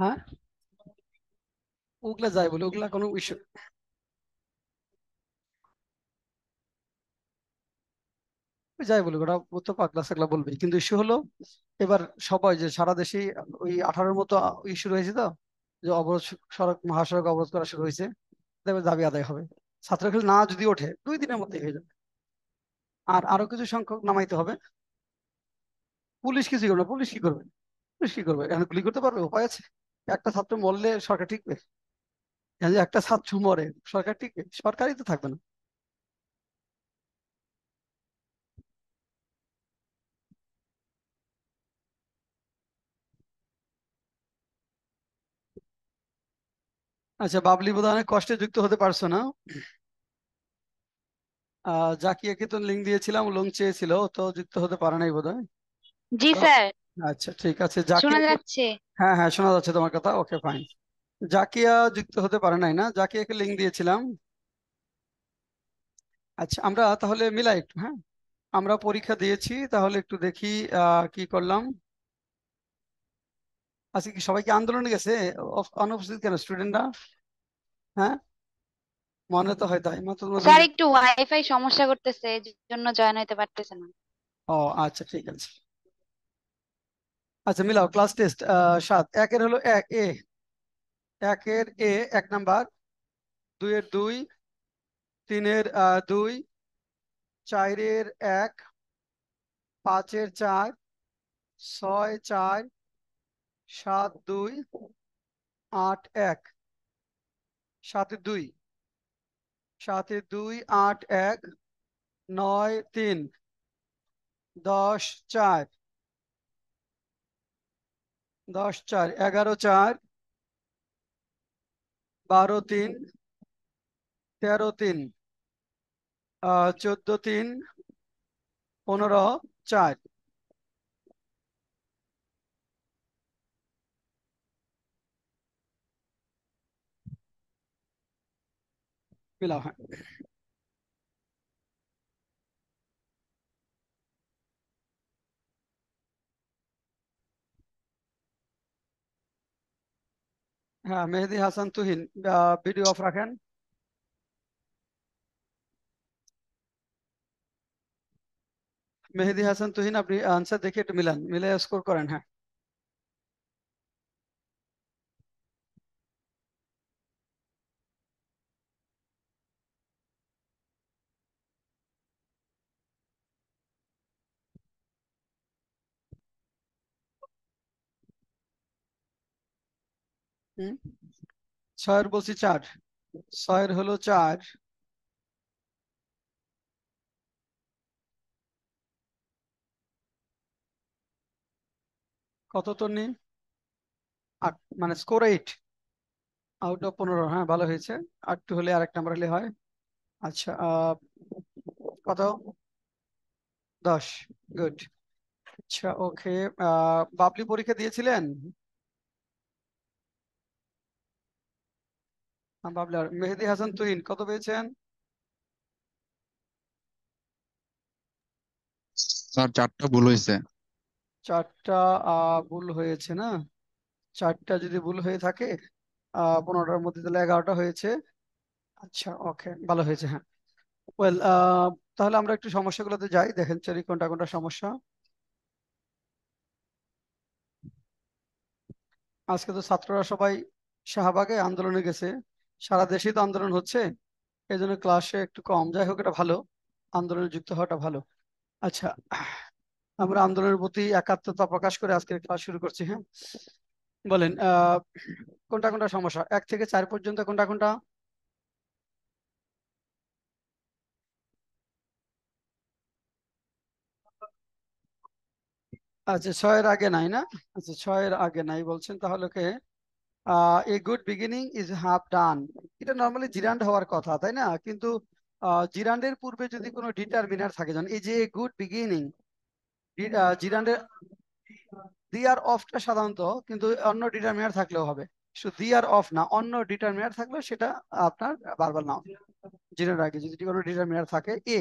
হ্যাঁ, ওগুলা যাই বলে, ওগুলা কোনো ইস্যু। যাই বলুক, ওটা ও তো পাগলা ছাগলা বলবেই, কিন্তু ইস্যু হলো এবার সবাই যে সারা দেশেই ওই 18-র মতো ইস্যু রয়েছে, তো যে অবরোধ, সড়ক মহাসড়ক অবরোধ করা শুরু হয়েছে, তারপর দাবি আদায় হবে। ছাত্রখেল না যদি ওঠে 2 দিনের মধ্যে হয়ে যাবে। আর আরো কিছু সংখ্যক নামাইতে হবে। পুলিশ কিছুই করবে না। পুলিশ কি করবে? পুলিশ কি করবে? এখন গুলি করতে পারবে? উপায় আছে? একটা ছাত্র মরলে সরকার টিকবে? এখন যে একটা ছাত্র মরে, সরকার টিকবে? সরকারই তো থাকবে না। আচ্ছা, বাবলি বোধহয় অনেক কষ্টে যুক্ত হতে পারছো না। জাকিয়াকে তো লিঙ্ক দিয়েছিলাম, লিঙ্ক চেয়েছিল, ও তো যুক্ত হতে পারে নাই বোধহয়। জি তো স্যার। আচ্ছা, ঠিক আছে, শোনা জাকিয়াকে। যাচ্ছে। হ্যাঁ হ্যাঁ, শোনা যাচ্ছে তোমার কথা, ওকে ফাইন। জাকিয়া যুক্ত হতে পারে নাই না, জাকিয়াকে লিঙ্ক দিয়েছিলাম। আচ্ছা, আমরা তাহলে মিলাই একটু, হ্যাঁ। আমরা পরীক্ষা দিয়েছি, তাহলে একটু দেখি কি করলাম। আজকে কি সবাই কি আন্দোলনে গেছে? অনুপস্থিত কেন স্টুডেন্টরা? হ্যাঁ, মনে তো হয় তাই, মাত্র তোমরা স্যার 2 জন। একটু ওয়াইফাই সমস্যা করতেছে, এই জন্য জয়েন হইতে পারতেছে না। ও আচ্ছা, ঠিক আছে। আচ্ছা, মিলাও ক্লাস টেস্ট 7। একের হলো এক এ, একের এ 1 নাম্বার, 2-এর 2, 3-এর 2, 4-এর 1, 5-এর 4, 6-4, 7-2, 8-1, 7-2, 7-2, 8-1, 9-3, 10-4, 10-4, 11-4, 12-3, 13-3, 14-3, 15-4। মিলাও, হ্যাঁ। হ্যাঁ, মেহেদি হাসান তুহিন, ভিডিও অফ রাখেন। মেহেদি হাসান তুহিন, আপনি আনসার দেখে একটু মিলান, মিলে স্কোর করেন, হ্যাঁ। হুম, 6-এর বলছি 4, 6-এর হলো 4। কত তো নেই, 8, মানে স্কোর 8 আউট অফ 15। হ্যাঁ, ভালো হয়েছে। 8 হলে আর 1 নাম্বার হলে হয়। আচ্ছা, কত? 10। গুড। আচ্ছা, ওকে। বাবলি পরীক্ষা দিয়েছিলেন? বাবলি আর মেহেদি হাসান তুহিন কত পেয়েছেন? স্যার 4টা ভুল হয়েছে। 4টা ভুল হয়েছে না? 4টা যদি ভুল হয়ে থাকে 15টার মধ্যে, তাহলে 11টা হয়েছে। আচ্ছা, ওকে, ভালো হয়েছে, হ্যাঁ। ওয়েল, তাহলে আমরা একটু সমস্যাগুলোতে যাই, দেখেন চারি কোনটা কোনটা সমস্যা। আজকে তো ছাত্ররা সবাই শাহবাগে আন্দোলনে গেছে। সারা দেশেই তো আন্দোলন হচ্ছে, এই জন্য ক্লাসে একটু কম। যাই হোক, এটা ভালো, আন্দোলনে যুক্ত হওয়াটা ভালো। আচ্ছা, আমরা আন্দোলনের প্রতি একাত্মতা প্রকাশ করে আজকে ক্লাস শুরু করছি, হ্যাঁ। বলেন, কোনটা কোনটা সমস্যা, 1 থেকে 4 পর্যন্ত কোনটা কোনটা? আচ্ছা, 6-এর আগে নাই না? আচ্ছা, 6-এর আগে নাই বলছেন, তাহলে কে? A good beginning is half done. এটা নর্মালি জিরান্ড হওয়ার কথা, তাই না? কিন্তু জিরান্ডের পূর্বে যদি কোনো ডিটারমিনার থাকে, যেমন এই যে গুড বিগিনিং, জিরান্ডের দি আর অফটা সাধারণত, কিন্তু অন্য ডিটারমিনার থাকলেও হবে। শুধু দি আর অফ না, অন্য ডিটারমিনার থাকলেও সেটা আপনার বারবার নাও। জিরান্ডের আগে যদি কোনো ডিটারমিনার থাকে, এ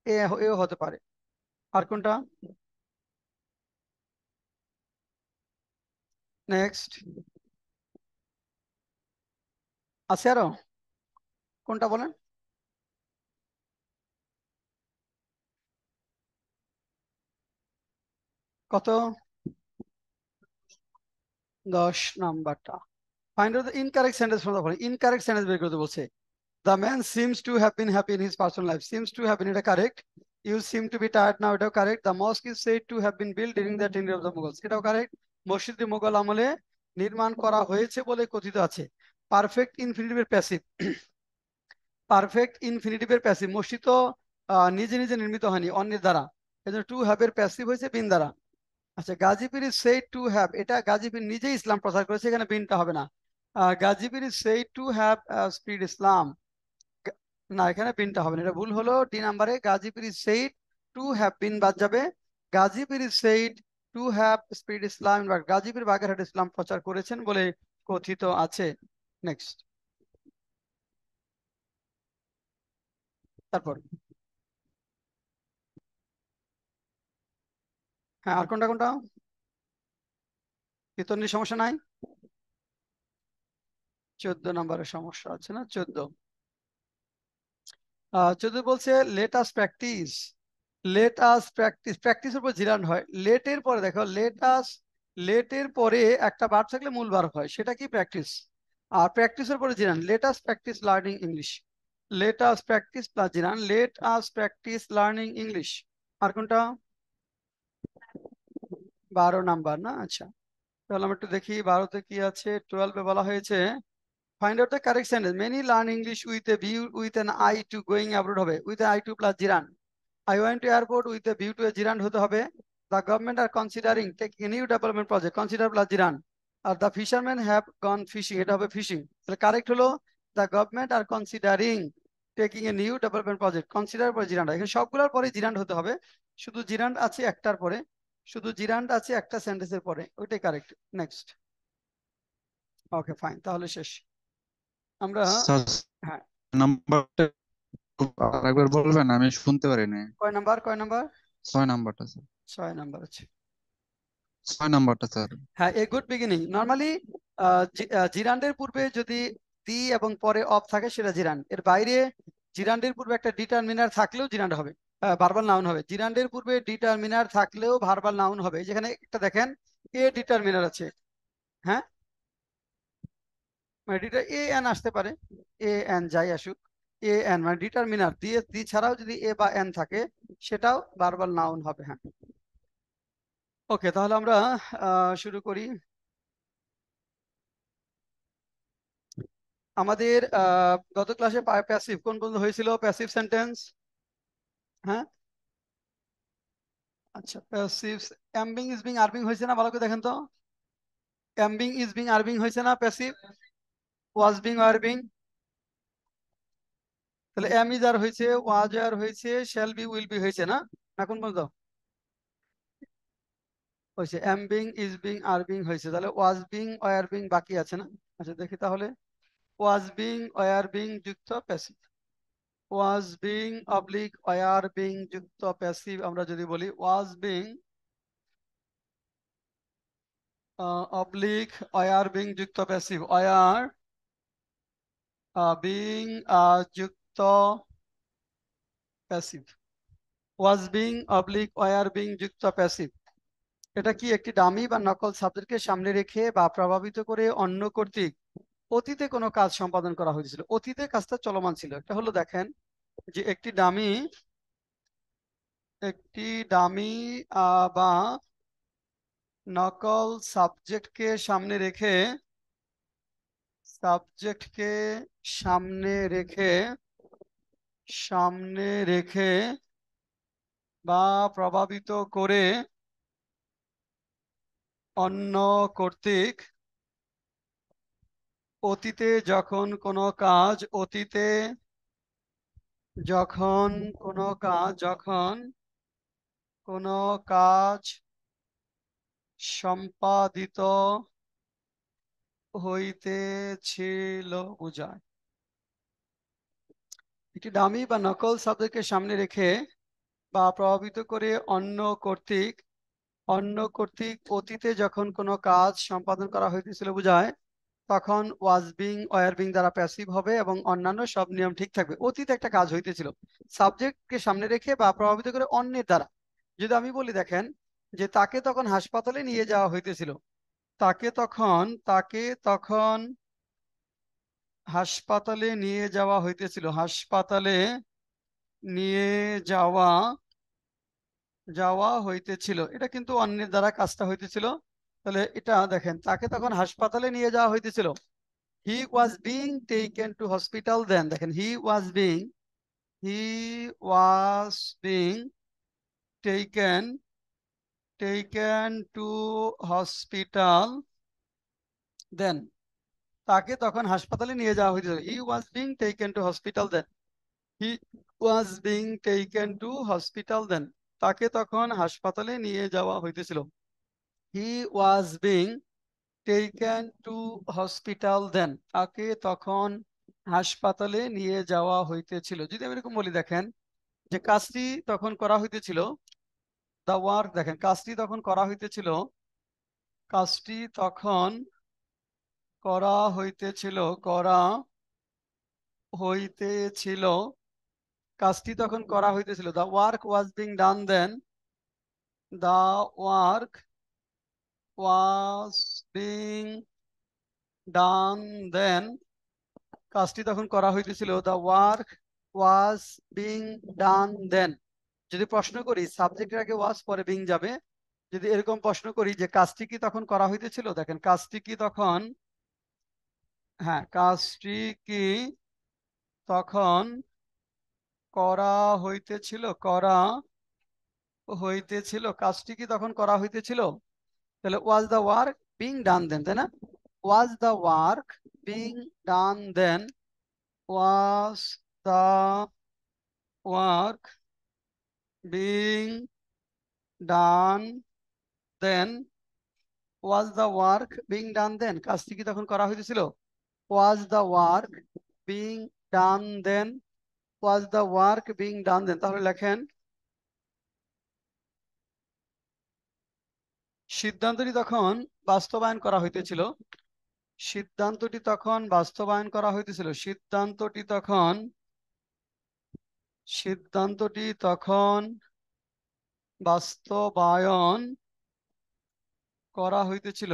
এ এও হতে পারে। আর কোনটা? নেক্সট। আছে আরো? কোনটা বলেন? কত? 10 নাম্বারটা। Find out the incorrect sentence from the following. Incorrect sentence বের করতে বলছে। The man seems to have been happy in his personal life. Seems to have been, এটা correct. You seem to be tired now, এটাও correct. The mosque is said to have been built during the tenure of the Mughals, এটাও correct. মসজিদটি মুঘল আমলে নির্মাণ করা হয়েছে বলে কথিত আছে। পারফেক্ট ইনফিনিটিভের প্যাসিভ। পারফেক্ট ইনফিনিটিভের প্যাসিভ। মসজিদ তো নিজে নিজে নির্মিত হয়নি, অন্যের দ্বারা। এজন্য টু হ্যাভ এর প্যাসিভ হয়েছে বিন দ্বারা। আচ্ছা, Gazipur is said to have, এটা গাজীপুর নিজেই ইসলাম প্রচার করেছে, এখানে বিনটা হবে না। Gazipur is said to have spread Islam, না এখানে বিনটা হবে না, এটা ভুল হলো। ডি নাম্বারে Gazipur is said to have been বাদ যাবে। Gazipur is said to have spread Islam, Gazipur Bagerhat ইসলাম প্রচার করেছেন বলে কথিত আছে। নেক্সট, তারপর হ্যাঁ, আর কোনটা কোনটা? কীর্তনের সমস্যা নাই? 14 নম্বরের সমস্যা আছে না? 14 বলছে late us practice. Late us practice, প্র্যাকটিসের উপর জিরান্ড হয়। লেটের পরে দেখো, লেট আস, লেটের পরে একটা ভার্ব থাকলে মূল ভার্ব হয়, সেটা কি? প্র্যাকটিস। আর প্র্যাকটিসের পরে gerund, let us practice learning English. Let us practice plus gerund, let us practice learning English. আর কোনটা? 12 নাম্বার না? আচ্ছা, তাহলে আমরা একটু দেখি 12তে কি আছে। 12-এ বলা হয়েছে find out the correct sentence. Many learn English with a view with an eye to going abroad হবে, with eye to plus gerund. I went to airport with a view to a gerund হতে হবে। The government are considering taking a new development project, consider plus জিরান। R the fishermen have gone fishing, এটা হবে fishing. তাহলে correct হলো the government are considering taking a new development project, consider পরে জিরান। এখানে সবগুলোর পরে জিরান হতে হবে, শুধু জিরান আছে একটার পরে, শুধু জিরান আছে একটা সেন্টেন্সের পরে, ওইটাই কারেক্ট। নেক্সট, ওকে ফাইন, তাহলে শেষ আমরা। স্যার হ্যাঁ, নাম্বারটা আরেকবার বলবেন, আমি শুনতে পারি নাই। কয় নাম্বার? কয় নাম্বার? 6 নাম্বারটা স্যার। 6 নাম্বার আছে। 6 নাম্বারটা স্যার। হ্যাঁ, এ গুড বিগিনিং। নর্মালি জিরান্ডের পূর্বে যদি দি এবং পরে অফ থাকে সেটা জিরান। এর বাইরে জিরান্ডের পূর্বে একটা ডিটারমিনার থাকলেও জিরান্ড হবে, ভার্বাল নাউন হবে। জিরান্ডের পূর্বে ডিটারমিনার থাকলেও ভার্বাল নাউন হবে। যেখানে একটা দেখেন এ ডিটারমিনার আছে, হ্যাঁ, মানে এ এন আসতে পারে, এ এন যাই আসুক, এ এন মানে ডিটারমিনার দিয়ে দি ছাড়াও যদি এ বা এন থাকে সেটাও ভার্বাল নাউন হবে। হ্যাঁ, ওকে, তাহলে আমরা শুরু করি। আমাদের গত ক্লাসে প্যাসিভ কোন কোন হয়েছিল? প্যাসিভ সেন্টেন্স, হ্যাঁ, আচ্ছা, প্যাসিভ এমবিং ইজ বিং আরবিং হয়েছে না? ভালো করে দেখেন তো, এমবিং ইজ বিং আরবিং হয়েছে না? প্যাসিভ ওয়াজ বিং আরবিং, তাহলে এম ইজ আর হয়েছে, ওয়াজ আর হয়েছে, শ্যাল বি উইল বি হয়েছে না? এখন বলতো হয়েছে, এমবিং ইজ বিং আরবিং হয়েছে, তাহলে ওয়াজ বিং ওয়ার বিং বাকি আছে না? আচ্ছা দেখি তাহলে, ওয়াজ বিং ওয়ার বিং যুক্ত passive, was being oblique were being যুক্ত প্যাসিভ। আমরা যদি বলি was being oblique were being যুক্ত প্যাসিভ, ওয়ার বিং যুক্ত passive, was being oblique were being যুক্ত প্যাসিভ। এটা কি একটি ডামি বা নকল সাবজেক্টকে সামনে রেখে বা প্রভাবিত করে অন্য কর্তৃক অতীতে কোনো কাজ সম্পাদন করা হয়েছিল। অতীতে কাজটা চলমান ছিল। এটা হলো দেখেন যে একটি ডামি, একটি ডামি বা নকল সাবজেক্টকে সামনে রেখে, সাবজেক্টকে সামনে রেখে, সামনে রেখে বা প্রভাবিত করে অন্য কর্তৃক অতীতে যখন কোনো কাজ, অতীতে যখন কোনো কাজ, যখন কোনো কাজ সম্পাদিত হইতেছিল বোঝায়। একটি ডামি বা নকল শব্দকে সামনে রেখে বা প্রভাবিত করে অন্য কর্তৃক অতীতে যখন কোনো কাজ সম্পাদন করা হইতেছিল বোঝায়। তখন ওয়াজ বিং ওয়ার বিং দ্বারা প্যাসিভ হবে এবং অন্যান্য সব নিয়ম ঠিক থাকবে। অতীত একটা কাজ হইতেছিল সাবজেক্টকে সামনে রেখে বা প্রভাবিত করে অন্যের দ্বারা। যদি আমি বলি দেখেন যে তাকে তখন হাসপাতালে নিয়ে যাওয়া হইতেছিল, তাকে তখন হাসপাতালে নিয়ে যাওয়া হইতেছিল, হাসপাতালে নিয়ে যাওয়া যাওয়া হইতেছিল, এটা কিন্তু অন্যের দ্বারা কাজটা হইতেছিল। তাহলে এটা দেখেন তাকে তখন হাসপাতালে নিয়ে যাওয়া হইতেছিল, he was being taken to hospital then. দেখেন he was being taken taken to hospital then, তাকে তখন হাসপাতালে নিয়ে যাওয়া হয়েছিল, he was being taken to hospital then, he was being taken to hospital then, তাকে তখন হাসপাতালে নিয়ে যাওয়া হইতেছিল, he was being taken to hospital then, তাকে তখন হাসপাতালে নিয়ে যাওয়া হইতেছিল। যদি আমি এরকম বলি দেখেন যে কাজটি তখন করা হইতেছিল, দা ওয়ার্ক, দেখেন কাজটি তখন করা হইতেছিল, কাজটি তখন করা হইতেছিল, করা হইতেছিল, কাজটি তখন করা হইতেছিল, the work was being done then, the work was being done then, কাজটি তখন করা হইতেছিল, the work was being done then. যদি প্রশ্ন করি সাবজেক্টের আগে ওয়াজ পরে বিং যাবে, যদি এরকম প্রশ্ন করি যে কাজটি কি তখন করা হইতেছিল, দেখেন কাজটি কি তখন, হ্যাঁ কাজটি কি তখন করা হইতেছিল, করা হইতেছিল, কাজটি কি তখন করা হইতেছিল, তাহলে was the work being done then, তাই না? Was the work being done then, was the work being done then, was the work being done then, কাজটি কি তখন করা হইতেছিল, was the work being done then, was the work being done then. তাহলে লেখেন সিদ্ধান্তটি তখন বাস্তবায়ন করা হইতেছিল, সিদ্ধান্তটি তখন বাস্তবায়ন করা হইতেছিল, সিদ্ধান্তটি তখন বাস্তবায়ন করা হইতেছিল,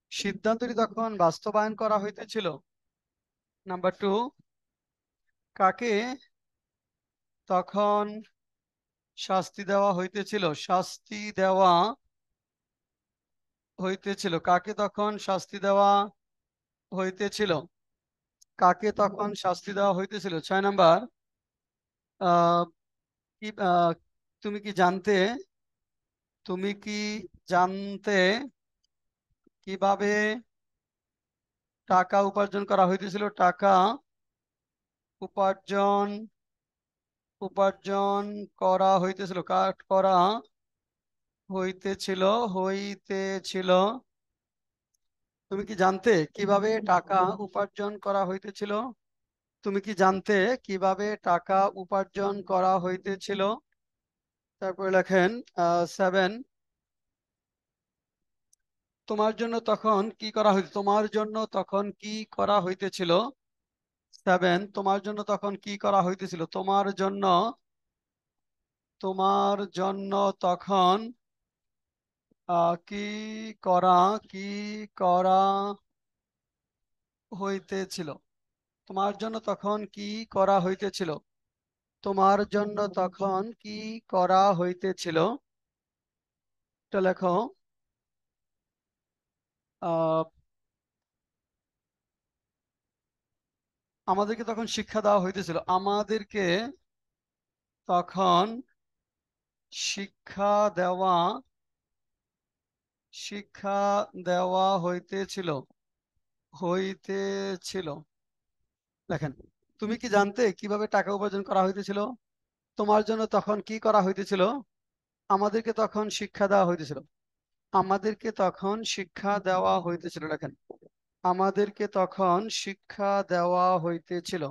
সিদ্ধান্তটি তখন বাস্তবায়ন করা হইতেছিল। নাম্বার 2, কাকে তখন শাস্তি দেওয়া হইতেছিল, কাকে তখন শাস্তি দেওয়া হইতেছিল, কাকে তখন শাস্তি দেওয়া হইতেছিল। 6 নাম্বার, আহ কি তুমি কি জানতে, তুমি কি জানতে কিভাবে টাকা উপার্জন করা হইতেছিল, টাকা উপার্জন উপার্জন করা হইতেছিল, করা হইতেছিল, তুমি কি জানতে কিভাবে টাকা উপার্জন করা হইতেছিল, তুমি কি জানতে কিভাবে টাকা উপার্জন করা হইতেছিল। তারপরে লেখেন 7, তোমার জন্য তখন কি করা হইতে, তোমার জন্য তখন কি করা হইতেছিল। 7, তোমার জন্য তখন কি করা হইতেছিল, তোমার জন্য তখন কি করা কি করা হইতেছিল, তোমার জন্য তখন কি করা হইতেছিল, তোমার জন্য তখন কি করা হইতেছিল। এটা লেখো, আহ আমাদেরকে তখন শিক্ষা দেওয়া হইতেছিল, আমাদেরকে তখন শিক্ষা দেওয়া শিক্ষা দেওয়া হইতেছিল। দেখেন তুমি কি জানতে কিভাবে টাকা উপার্জন করা হইতেছিল, তোমার জন্য তখন কি করা হইতেছিল, আমাদেরকে তখন শিক্ষা দেওয়া হইতেছিল, আমাদেরকে তখন শিক্ষা দেওয়া হইতেছিল। দেখেন আমাদেরকে তখন শিক্ষা দেওয়া হইতেছিল।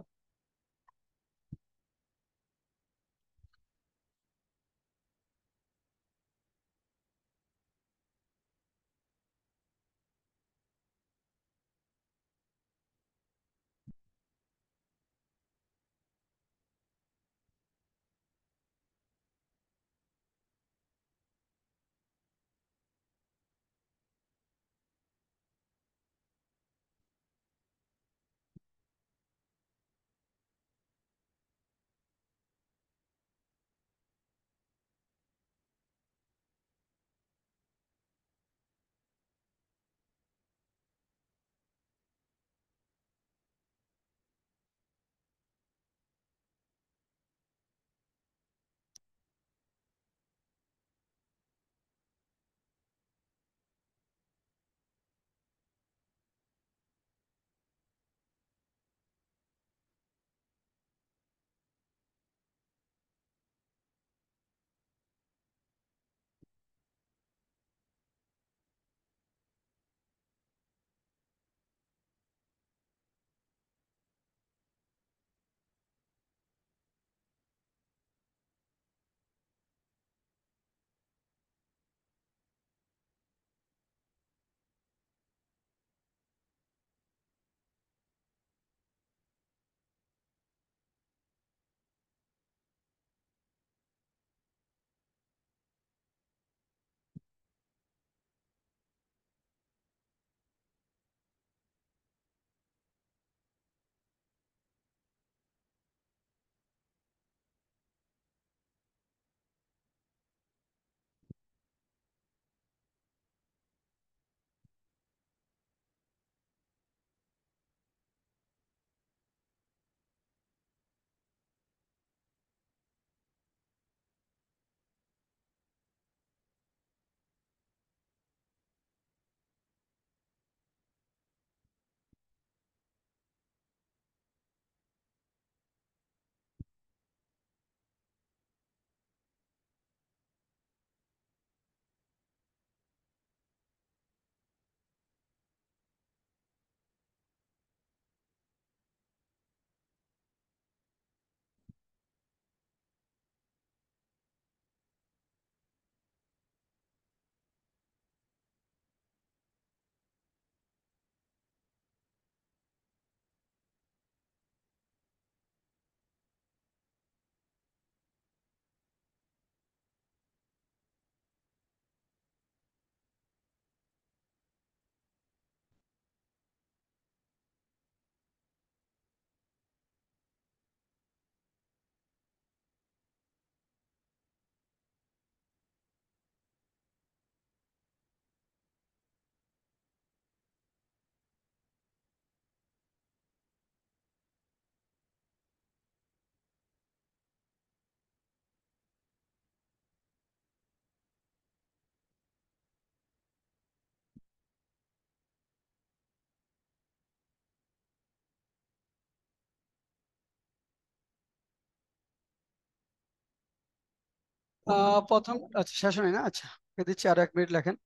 প্রথম, আচ্ছা শেষ হয় না, আচ্ছা দিচ্ছি আরো 1 মিনিট লেখেন।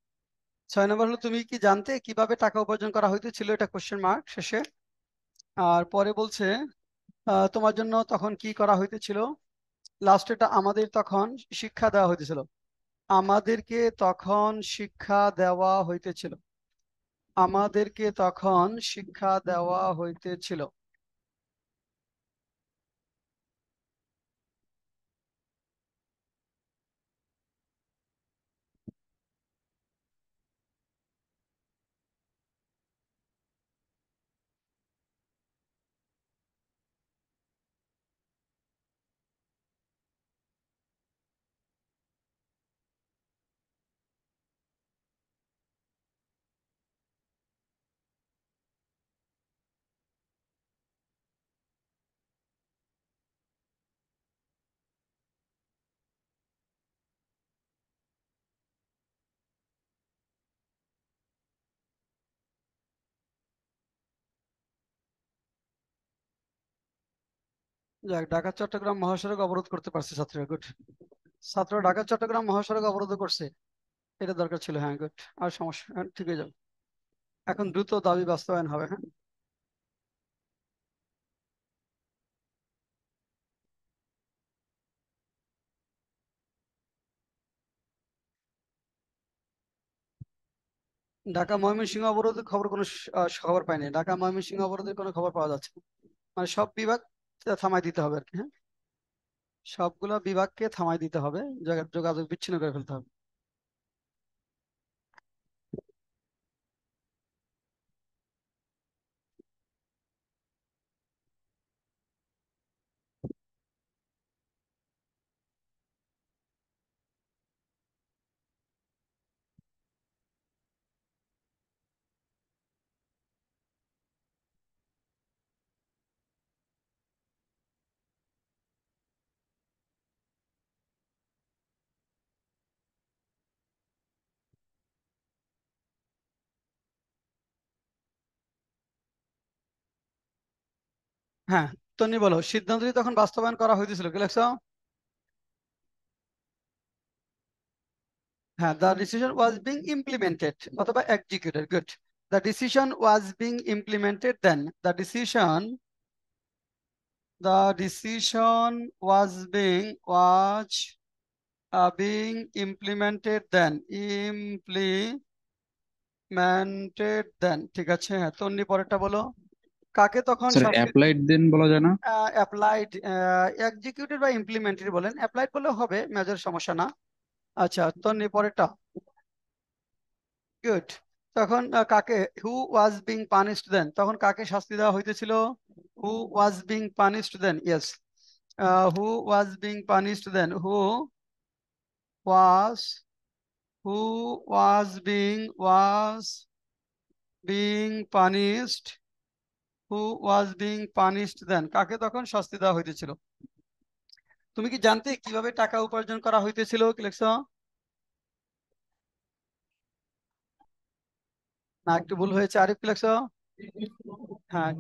6 নম্বর হলো, তুমি কি জানতে কিভাবে টাকা উপার্জন করা হইতেছিল, এটা কোশ্চেন মার্ক শেষে। আর পরে বলছে তোমার জন্য তখন কি করা হইতেছিল। লাস্ট এটা, আমাদের তখন শিক্ষা দেওয়া হইতেছিল। আমাদেরকে তখন শিক্ষা দেওয়া হইতেছিল। আমাদেরকে তখন শিক্ষা দেওয়া হইতেছিল। যাক, ঢাকা চট্টগ্রাম মহাসড়ক অবরোধ করতে পারছে ছাত্ররা, গুড। ছাত্ররা ঢাকা চট্টগ্রাম মহাসড়ক অবরোধ করছে, এটা দরকার ছিল, হ্যাঁ গুড। আর সমস্যা, হ্যাঁ, ঠিক হয়ে যাবে। এখন দ্রুত দাবি বাস্তবায়ন হবে, হ্যাঁ। ঢাকা ময়মনসিংহ অবরোধের খবর কোনো খবর পাইনি। ঢাকা ময়মনসিংহ অবরোধের কোনো খবর পাওয়া যাচ্ছে না। মানে সব বিভাগ থামাই দিতে হবে আর কি, হ্যাঁ। সবগুলা বিভাগকে থামাই দিতে হবে, যোগাযোগ বিচ্ছিন্ন করে ফেলতে হবে। হ্যাঁ, তন্নি বলো, সিদ্ধান্তটি তখন বাস্তবায়ন করা হইতেছিল, কি লেখছো? হ্যাঁ, the decision was being implemented অথবা executed, good. The decision was being implemented then. The decision was being implemented then, ঠিক আছে, হ্যাঁ। তন্নি পরেরটা বলো, কাকে তখন স্যার শাস্তি। অ্যাপ্লাইড দেন বলা যায় না? অ্যাপ্লাইড, এক্সিকিউটেড বা ইমপ্লিমেন্টেড বলেন, অ্যাপ্লাইড বললেও হবে, মেজর সমস্যা না। আচ্ছা, তন্নি পরেরটা, গুড। তখন কাকে, হু ওয়াজ বিং পানিশড দেন, তখন কাকে শাস্তি দেওয়া হইতেছিল? Who was being punished then, yes. Who was being punished then, was who was being punished, then, কাকে তখন শাস্তি দেওয়া হইতেছিল? তুমি কি জানতে কিভাবে টাকা উপার্জন করা হইতেছিল, কি লিখছো? না, একটু ভুল হয়েছে, আরিফ কি লিখছো? হ্যাঁ,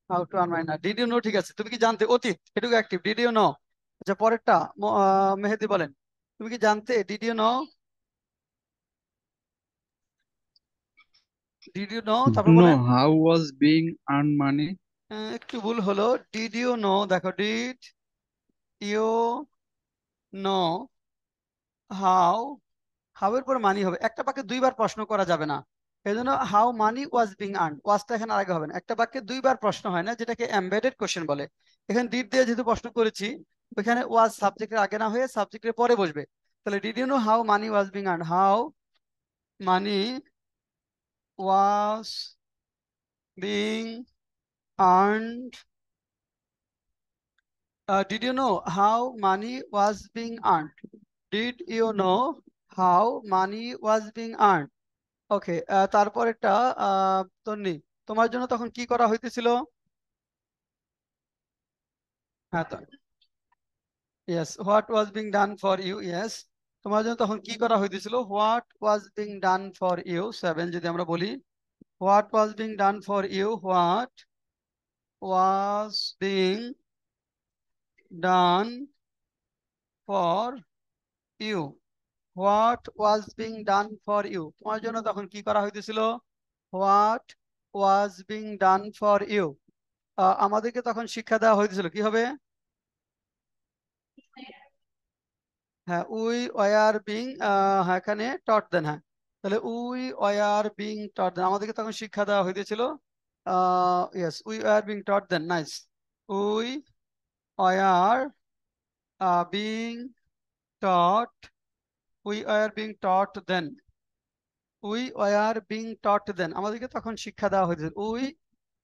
how to earn money. Did you know, ঠিক আছে। তুমি কি জানতে, অতীত, এটুকু অ্যাক্টিভ, ডিড ইউ নো। আচ্ছা, পরেরটা মেহেদি বলেন, তুমি কি জানতে, did you know? Did you know, তারপর নো, বলেন। How was being earn money. একটু ভুল হলো, ডিড ইউ নো, দেখো, did you know how, how এর পর মানি হবে, একটা বাক্যে দুইবার প্রশ্ন করা যাবে না। এই জন্য how money was being earn, ওয়াজটা এখানে আগে হবে না। একটা বাক্যে দুইবার প্রশ্ন হয় না, যেটাকে এমবেডেড কোশ্চেন বলে। এখানে ডিড দিয়ে যেহেতু প্রশ্ন করেছি, ওইখানে ওয়াজ সাবজেক্টের আগে না হয়ে সাবজেক্টের পরে বসবে। তাহলে did you know how money was being earn, how money was being earned. Did you know how money was being earned, did you know how money was being earned. Okay, তারপরেরটা, তন্নি, তোমার জন্য তখন কি করা হইতেছিল? হ্যাঁ, yes, what was being done for you, yes. তোমার জন্য তখন কি করা হইতেছিল, what was being done for you, 7 যদি আমরা বলি, what was being done for you, what was being done for you, what was being done for you, তোমার জন্য তখন কি করা হইতেছিল? What was being done for you. আমাদেরকে তখন শিক্ষা দেওয়া হইতেছিল, কি হবে? হ্যাঁ, উই ওয়ার বিং, হ্যাঁ এখানে টট দেন, হ্যাঁ তাহলে we were being taught then, আমাদেরকে তখন শিক্ষা দেওয়া হইতেছিল। Yes, we were being taught then, nice. We were being taught, we were being taught then, we were being taught then, আমাদেরকে তখন শিক্ষা দেওয়া হয়েছে। We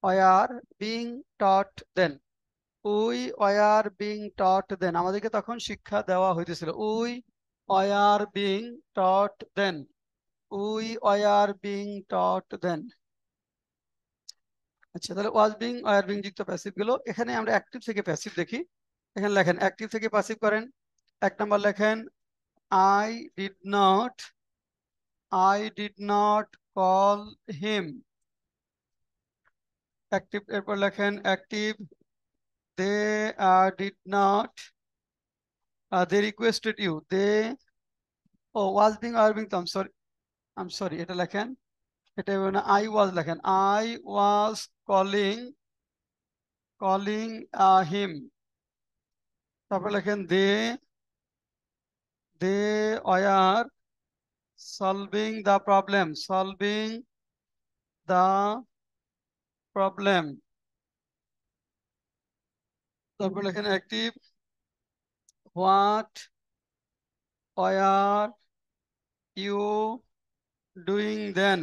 were being taught then, we were being taught then, আমাদেরকে তখন শিক্ষা দেওয়া হইতেছিল। We were being taught then, we were being taught then. আচ্ছা, তাহলে ওয়ার বিং যুক্ত প্যাসিভ গুলো, এখানে আমরা অ্যাক্টিভ থেকে প্যাসিভ দেখি। এখানে লেখেন অ্যাক্টিভ থেকে প্যাসিভ করেন। এক নম্বর লেখেন I did not, I did not call him, active. এরপর লেখেন active, they did not, they requested you, they, ও ওয়াজ বিং আর বিং তো আম সরি এটা লেখেন, এটা না, আই ওয়াজ লেখেন, I was calling, calling him. তারপর লেখেন they, they were solving the problem, solving the problem. তারপর লেখেন active, what were you doing then,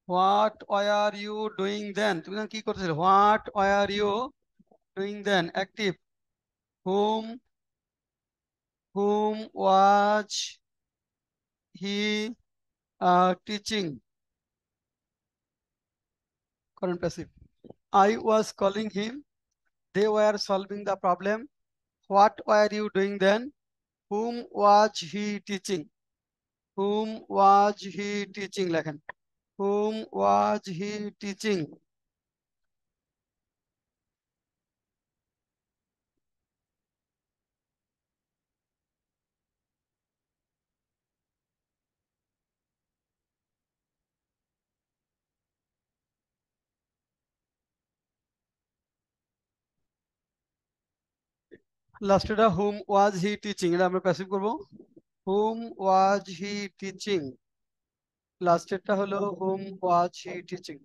what were you doing then, তুমি তখন কি করতেছিলে? What were you doing then. Active, whom, whom was he teaching, করেন passive. I was calling him, they were solving the problem, what were you doing then, whom was he teaching, whom was he teaching লেখেন, whom was he teaching। লাস্টেটা whom was he teaching, এটা আমরা passive করব। whom was he teaching, লাস্টেরটা হলো whom was he teaching।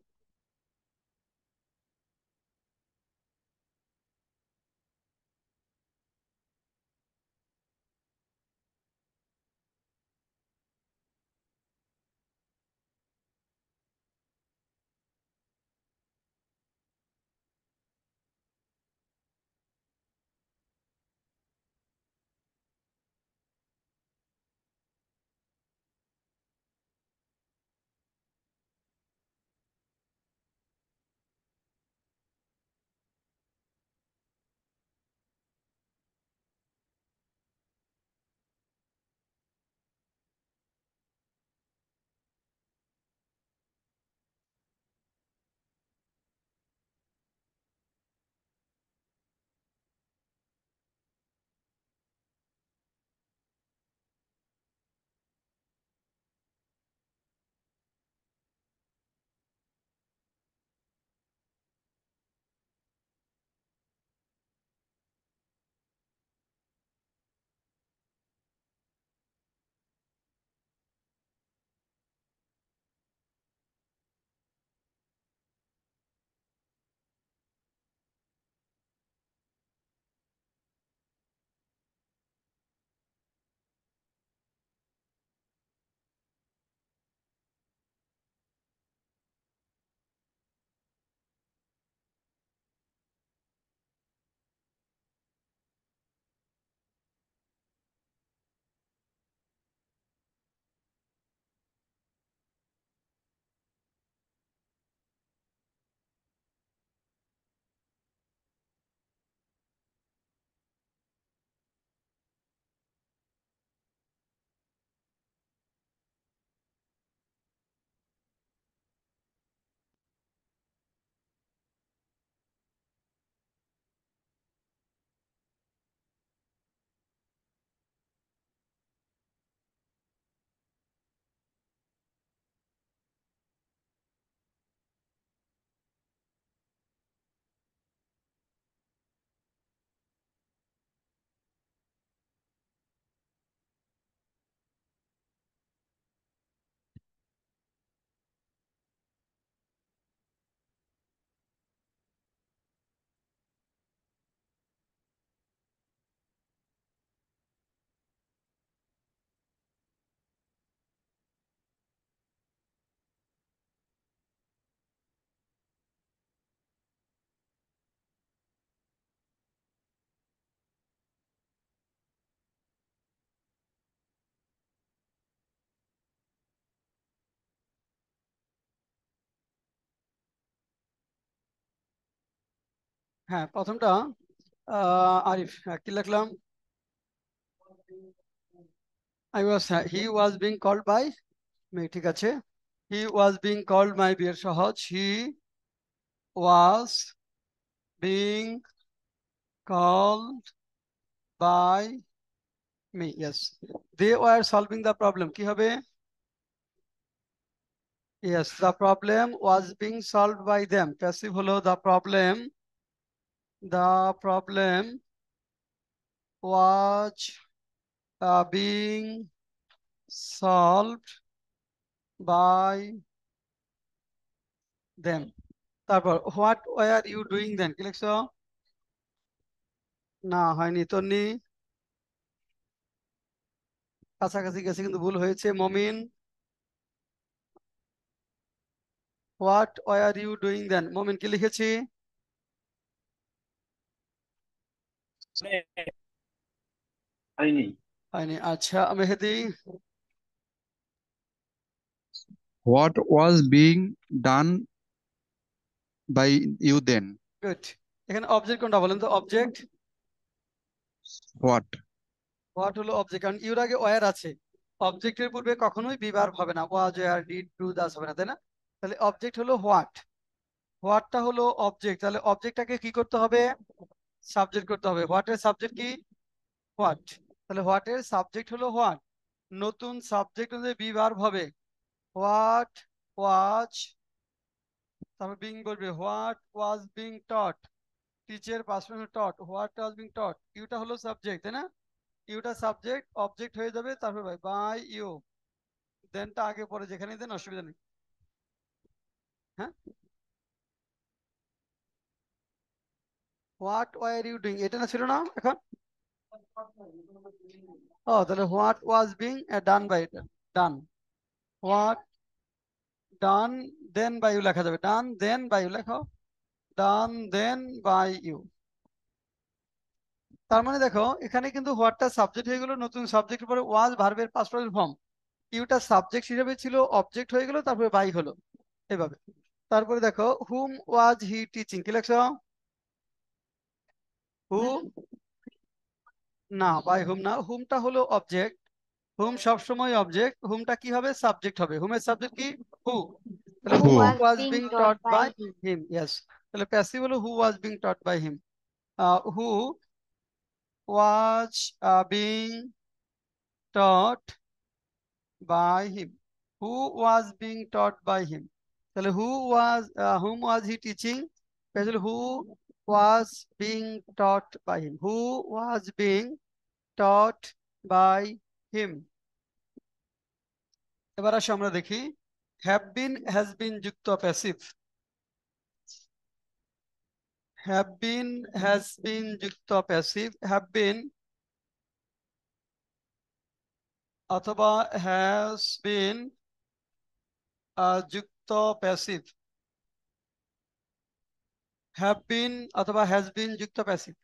হ্যাঁ, প্রথমটা আরিফ, হ্যাঁ, কি লিখলাম? He was being called by me, ঠিক আছে। He was being called my বিয়ের সহজ, he was being called by me, yes. They were solving the problem, কি হবে? Yes, the problem was being solved by them, passive হলো the problem was being solved by them. তারপর what were you doing then, কি লিখছো? না, হয়নি। তন্নি কাছাকাছি গেছে কিন্তু ভুল হয়েছে। Momin, what were you doing then, Momin কি লিখেছি? হয়নি। হয়নি। আচ্ছা, Mehedi, what was being done by you then? Good. এখানে অবজেক্ট কোনটা বলেন তো? Object what? হোয়াট হলো অবজেক্ট, কারণ ইউর আগে ওয়ার আছে। অবজেক্টের পূর্বে কখনোই বিভার হবে না, was were did do does হবে না, তাই না? তাহলে অবজেক্ট হলো হোয়াট, হোয়াটটা হলো অবজেক্ট, তাহলে অবজেক্টটাকে কি করতে হবে? সাবজেক্ট করতে হবে। হোয়াটের সাবজেক্ট কি? হোয়াট। তাহলে হোয়াটের সাবজেক্ট হলো হোয়াট, নতুন সাবজেক্ট অনুযায়ী বি ভার্ব হবে হোয়াট ওয়াজ, তারপর বিং বলবে what was being taught, teacher past taught, what was being taught, ইউটা হলো সাবজেক্ট, তাই না? ইউটা সাবজেক্ট, অবজেক্ট হয়ে যাবে, তারপর ভাই বাই ইউ, দেনটা আগে পরে যেখানে দেন অসুবিধা নেই। হ্যাঁ, হোয়াট ওয়ার ইউ ডুইং, এটা না ছিল না এখন? ও, তাহলে what was being done by, done, what done then by you লেখা যাবে, ডান দেন বাই ইউ লেখো, ডান দেন বাই ইউ। তার মানে দেখো এখানে কিন্তু হোয়াটটা সাবজেক্ট হয়ে গেল, নতুন সাবজেক্টের পরে ওয়াজ ভার্বের পাস্ট প্রেজেন্ট ফর্ম, ইউটা সাবজেক্ট হিসেবে ছিল, অবজেক্ট হয়ে গেল, তারপরে বাই হলো, এভাবে। তারপরে দেখো হুম ওয়াজ হি টিচিং, কি লেখছো? হু, না, বাই হুম না, হুমটা হলো অবজেক্ট, হুম সবসময় অবজেক্ট, হুমটা কি হবে? সাবজেক্ট হবে, হুমের সাবজেক্ট কি? হু। তাহলে who who who. was was being being taught taught by by him. Him, yes. তাহলে প্যাসিভ হলো হু was being taught by him, who was being taught by him, who was being taught by him. তাহলে হুম was he teaching, who was being taught by him, who was being taught by him. এবার আসো আমরা দেখি have been has been যুক্ত passive, have been has been যুক্ত passive, have been অথবা has been যুক্ত passive, have been অথবা has been যুক্ত প্যাসিভ,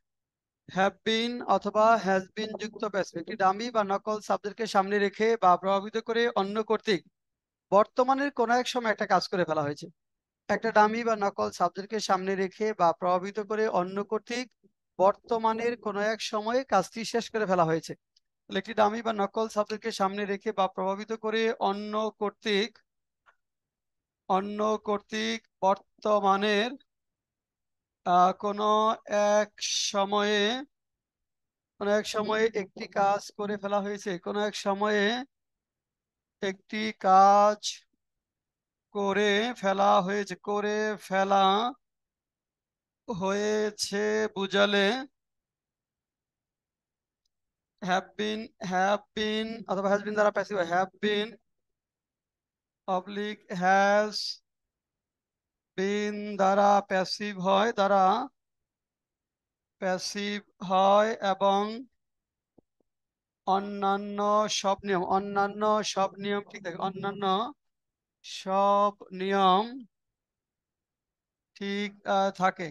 হ্যাভ বিন অথবা হ্যাজ বিন যুক্ত প্যাসিভ একটি ডামি বা নকল সাবজেক্টকে সামনে রেখে বা প্রভাবিত করে অন্য কর্তৃক বর্তমানের কোনো এক সময় একটা কাজ করে ফেলা হয়েছে। একটা ডামি বা নকল সাবজেক্টকে সামনে রেখে বা প্রভাবিত করে অন্য কর্তৃক বর্তমানের কোনো এক সময়ে কাজটি শেষ করে ফেলা হয়েছে। তাহলে একটি ডামি বা নকল সাবজেক্টকে সামনে রেখে বা প্রভাবিত করে অন্য কর্তৃক বর্তমানের কোনো এক সময়ে একটি কাজ করে ফেলা হয়েছে, কোনো এক সময়ে একটি কাজ করে ফেলা হয়েছে বুঝালে হ্যাভ বিন অথবা হ্যাজ বিন দ্বারা প্যাসিভ হয়, have been oblique has been দ্বারা প্যাসিভ হয় এবং অন্যান্য সব নিয়ম ঠিক থাকে, অন্যান্য সব নিয়ম ঠিক থাকে।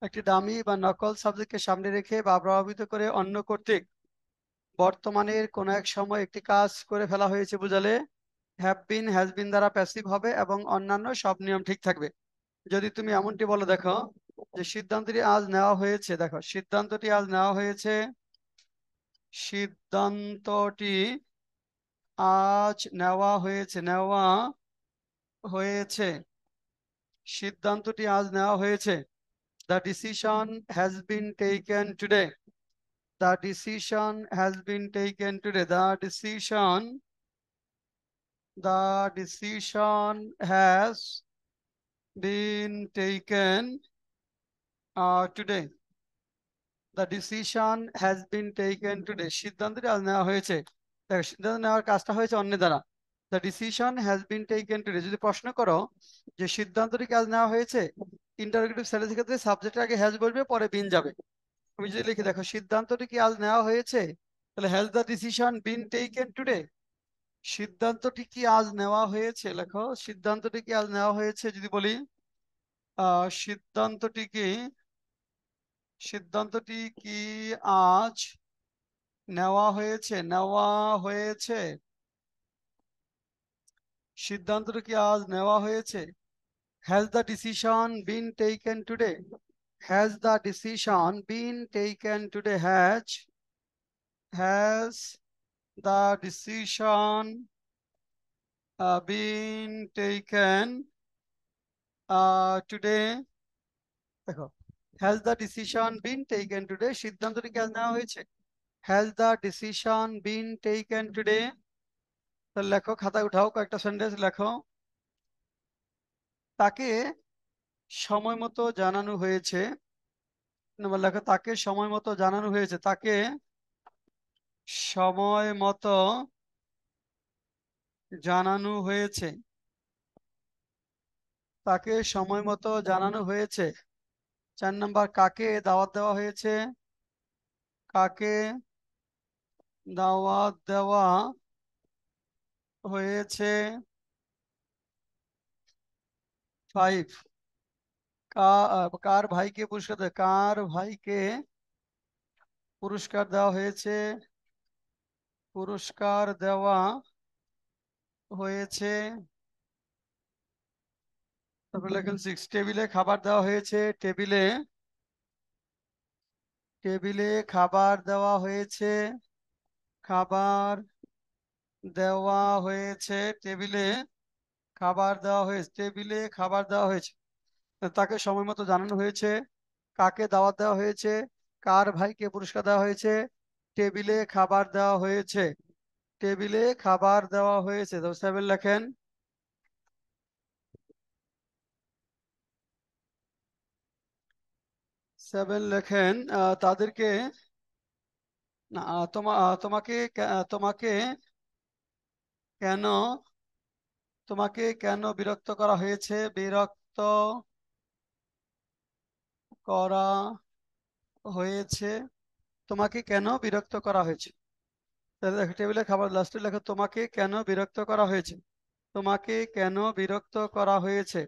একটি ডামি বা নকল সাবজেক্টকে সামনে রেখে বা প্রভাবিত করে অন্য কর্তৃক বর্তমানের কোনো এক সময় একটি কাজ করে ফেলা হয়েছে বুঝালে হ্যাভ বিন হ্যাজ বিন দ্বারা প্যাসিভ হবে এবং অন্যান্য সব নিয়ম ঠিক থাকবে। যদি তুমি এমনটি বলো, দেখো যে সিদ্ধান্তটি আজ নেওয়া হয়েছে, দেখো সিদ্ধান্তটি আজ নেওয়া হয়েছে, সিদ্ধান্তটি আজ নেওয়া হয়েছে, নেওয়া হয়েছে, সিদ্ধান্তটি আজ নেওয়া হয়েছে। The decision has been taken today. The decision has been taken today. The decision has been taken today. The decision has been taken today. সিদ্ধান্তটি আজ নেওয়া হয়েছে। দেখো সিদ্ধান্ত নেওয়ার কাজটা হয়েছে অন্য দ্বারা। The decision has been taken today. যদি প্রশ্ন করো যে সিদ্ধান্তটি কি আজ নেওয়া হয়েছে, ইন্টারোগেটিভ সেন্টেন্সের ক্ষেত্রে সাবজেক্টের আগে হ্যাজ বলবে, পরে বিন যাবে। আমি যদি লিখি দেখো সিদ্ধান্তটি কি আজ নেওয়া হয়েছে, তাহলে has the decision been taken today. সিদ্ধান্তটি কি আজ নেওয়া হয়েছে, লেখো সিদ্ধান্তটি কি আজ নেওয়া হয়েছে। যদি বলি সিদ্ধান্তটি কি আজ নেওয়া হয়েছে, নেওয়া হয়েছে, সিদ্ধান্তটি কি আজ নেওয়া হয়েছে। Has the decision been taken today, has the decision been taken today, has the decision been taken today। দেখো has the decision been taken today, সিদ্ধান্তটি কি আজ নেওয়া হয়েছে। has the decision been taken today। তাহলে লেখো, খাতায় উঠাও, কয়েকটা সেন্টেন্স লেখো। তাকে সময় মতো জানানো হয়েছে। নাম্বার লেখো, তাকে সময় মতো জানানো হয়েছে, তাকে সময় মতো জানানো হয়েছে, তাকে সময় মতো জানানো হয়েছে। 4 নাম্বার, কাকে দাওয়াত দেওয়া হয়েছে, কাকে দাওয়াত দেওয়া হয়েছে। 5, কার ভাইকে পুরস্কার দেওয়া, কার ভাইকে পুরস্কার দেওয়া হয়েছে, পুরস্কার দেওয়া হয়েছে। তারপর লেখেন 6, টেবিলে খাবার দেওয়া হয়েছে, টেবিলে খাবার দেওয়া হয়েছে, খাবার দেওয়া হয়েছে, টেবিলে খাবার দেওয়া হয়েছে, টেবিলে খাবার দেওয়া হয়েছে। তাকে সময় মতো জানানো হয়েছে, কাকে দাওয়াত দেওয়া হয়েছে, কার ভাইকে পুরস্কার দেওয়া হয়েছে, টেবিলে খাবার দেওয়া হয়েছে, টেবিলে খাবার দেওয়া হয়েছে। তো 7 লেখেন, তাদেরকে না, কেন কেন বিরক্ত করা হয়েছে, বিরক্ত করা হয়েছে, তোমাকে কেন বিরক্ত করা হয়েছে। তাহলে দেখো টেবিলে খাবার লাস্টে লেখো, তোমাকে কেন বিরক্ত করা হয়েছে, তোমাকে কেন বিরক্ত করা হয়েছে।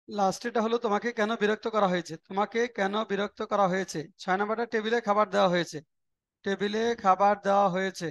লাস্টেটা হলো তোমাকে কেন বিরক্ত করা হয়েছে, তোমাকে কেন বিরক্ত করা হয়েছে। 6 নম্বরটা টেবিলে খাবার দেওয়া হয়েছে, টেবিলে খাবার দেওয়া হয়েছে।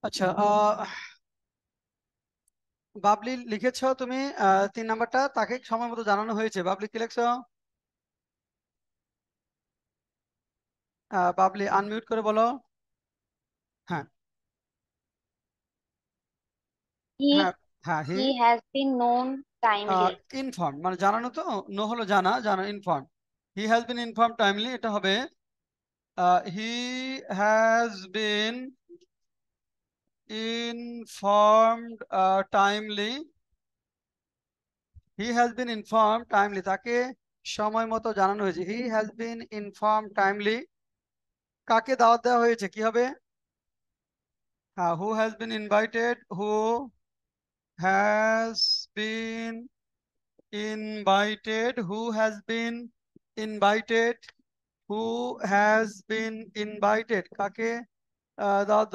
আচ্ছা, বাবলি লিখেছো তুমি 3 নম্বরটা, তাকে সময় মতো জানানো হয়েছে। বাবলি কি লিখছো? বাবলি আনমিউট করে বলো। হ্যাঁ, হি হ্যাঁ, হ্যাঁ, he he has been known timely. Inform মানে জানানো, তো নো হলো জানা, জানা inform. He has been inform timely, এটা হবে he has been informed timely. He has been inform timely, তাকে সময় মতো জানানো হয়েছে। He has been inform timely. কাকে দাওয়াত দেওয়া হয়েছে, কি হবে? Who has been invited, who has been invited, who has been invited, who has been invited. কাকে দাওয়াত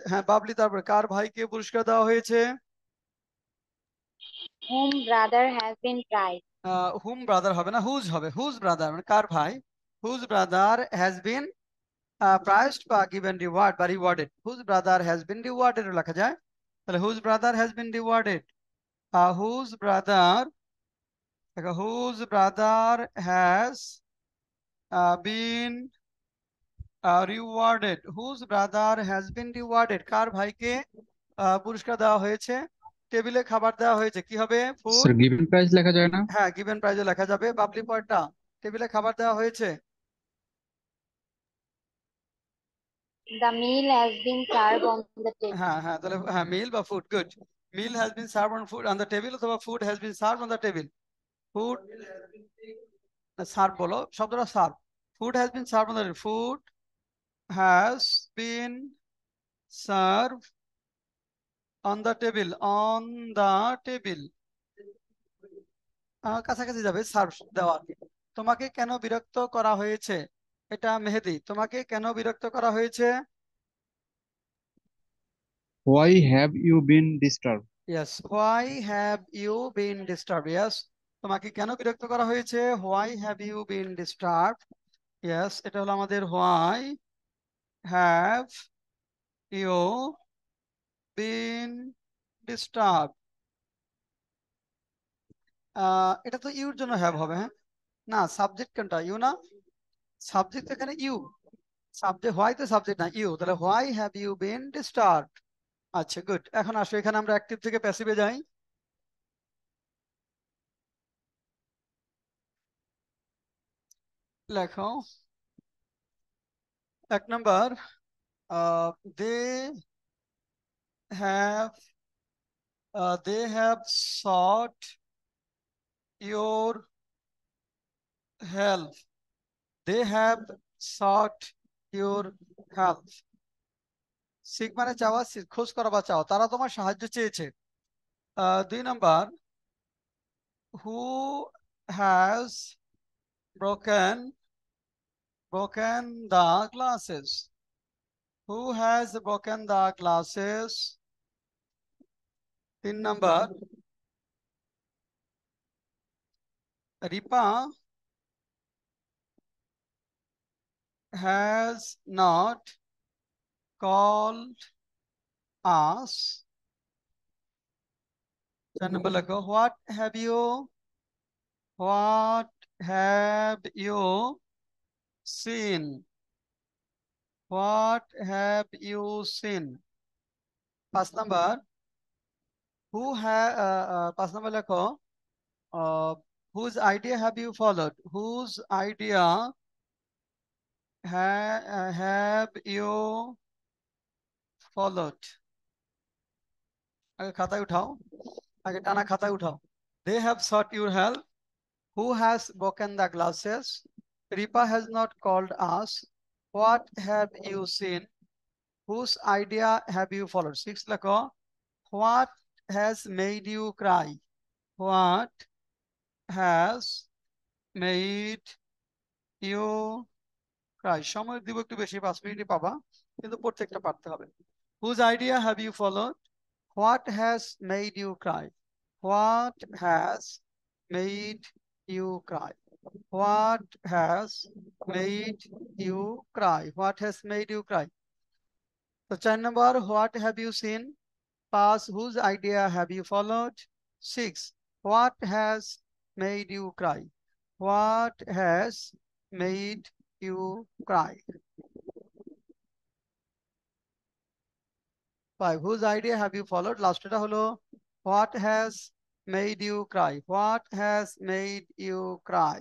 হ্যাঁ বাবলি, তারপরে কার ভাইকে পুরস্কার দেওয়া হয়েছে? Whom brother has been prize. Whom brother হবে না, হুজ হবে। হুজ ব্রাদার মানে কার ভাই, whose brother has been prized বা গিভেন রিওয়ার্ড বা rewarded. Whose brother has been rewarded লেখা যায়। তাহলে whose brother has been rewarded, whose brother, দেখো whose brother has been rewarded, whose brother has been rewarded. কার ভাইকে পুরস্কার দেওয়া হয়েছে? টেবিলে খাবার দেওয়া হয়েছে, কি হবে? ফুড। স্যার গিভেন প্রাইস লেখা যায় না? হ্যাঁ, গিভেন প্রাইজও লেখা যাবে। বাবলি পয়েন্টটা, টেবিলে খাবার দেওয়া হয়েছে। The meal has been serve on the table. হ্যাঁ, হ্যাঁ, তাহলে হ্যাঁ মিল বা food, good. Meal has been serve on food on the table, অথবা food has been serve on the table. Food serve বলো, শব্দটা serve. Food has been serve on the, food has been serve on the table, on the table. কাছাকাছি যাবে serve দেওয়া। তোমাকে কেন বিরক্ত করা হয়েছে, এটা মেহেদি। তোমাকে কেন বিরক্ত করা হয়েছে? Why have you been disturb? Yes, why have you been disturb. Yes, তোমাকে কেন বিরক্ত করা হয়েছে? Why have you been disturb. Yes, এটা হলো আমাদের why have you been disturb. এটা তো ইউর জন্য হ্যাভ হবে, হ্যাঁ না, সাবজেক্ট কোনটা, ইউ না? সাবজেক্ট এখানে ইউ, সাবজেক্ট হোয়াই তো সাবজেক্ট না, ইউ। তাহলে why have you been disturb. আচ্ছা, গুড। এখন আসো, এখানে আমরা অ্যাক্টিভ থেকে প্যাসিভে যাই। লেখো 1 নম্বর, they have sought your help. They have sought your help. Seek মানে চাওয়া, খোঁজ করা বা চাও, তারা তোমার সাহায্য চেয়েছে। 2 নম্বর, who has broken the glasses. Who has broken the glasses. 3 নম্বর, Ripa has not called us? 4 নম্বর লেখো, what have you seen? What have you seen? 5 নম্বর, 5 নম্বর লেখো, whose idea have you followed? Whose idea have you followed? আগে খাতায় উঠাও, আগে টানা খাতায় উঠাও। They have sought your help. Who has broken the glasses? Ripa has not called us. What have you seen? Whose idea have you followed? 6 লেখো, what has made you cry? What has made you cry? সময় দিব একটু বেশি, 5 মিনিটই পাবা, কিন্তু প্রত্যেকটা পারতে হবে। Whose idea have you followed? What has made you cry? What has made you cry? What has made you cry? What has made you cry? So 4 number, what have you seen? 5, whose idea have you followed? 6, what has made you cry? What has made you cry? 5, whose idea have you followed? Last এটা হলো, what has made you cry? What has made you cry?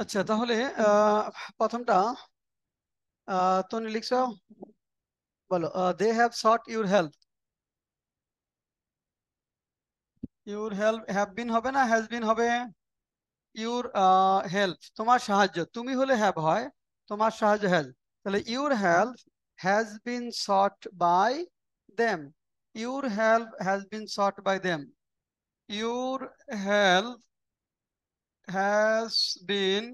আচ্ছা, তাহলে প্রথমটা তনি লিখছো, বলো। They have sought your help. Your help have been হবে না has been হবে? ইউর হেল্প তোমার সাহায্য, তুমি হলে হ্যাভ হয়, তোমার সাহায্য হ্যাজ। তাহলে your help has been sought by them. Your help has been sought by them. Your help has been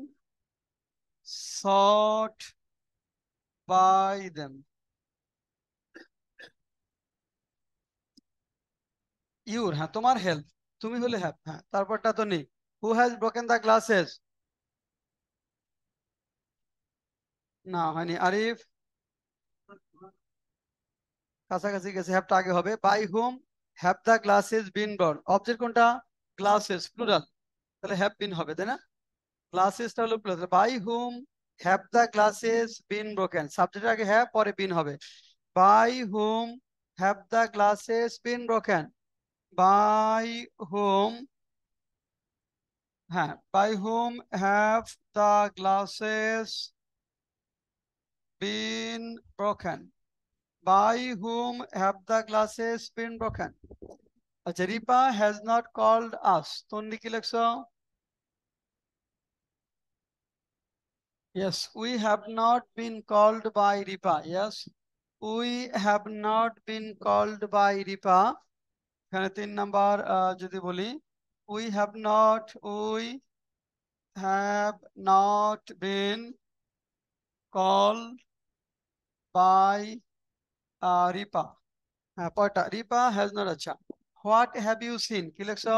sought by them. Your, হ্যাঁ তোমার হেল্প, তুমি হলে হ্যাভ, হ্যাঁ তারপরটা তো নেই। Who has broken the glasses? না হয়নি। আরিফ? কাছাকাছি গেছে, হ্যাভটা আগে হবে। By whom have the glasses been broken? Object কোনটা? গ্লাসেস, প্লুরাল, তাহলে হ্যাভ বিন হবে, তাই না? গ্লাসেসটা হলো plural. By whom have the glasses been broken, সাবজেক্টের আগে হ্যাভ পরে বিন হবে। By whom have the glasses been broken? By whom, হ্যাঁ by whom have the glasses been broken? By whom have the glasses been broken? আচ্ছা, Ripa has not called us, তন্নি কি লিখছো? Yes, we have not been called by Ripa. Yes, we have not been called by Ripa. এখানে 3 number যদি বলি, we have not been called by Ripa. হ্যাঁ পরটা Ripa has not। আচ্ছা, what have you seen কি লিখছো?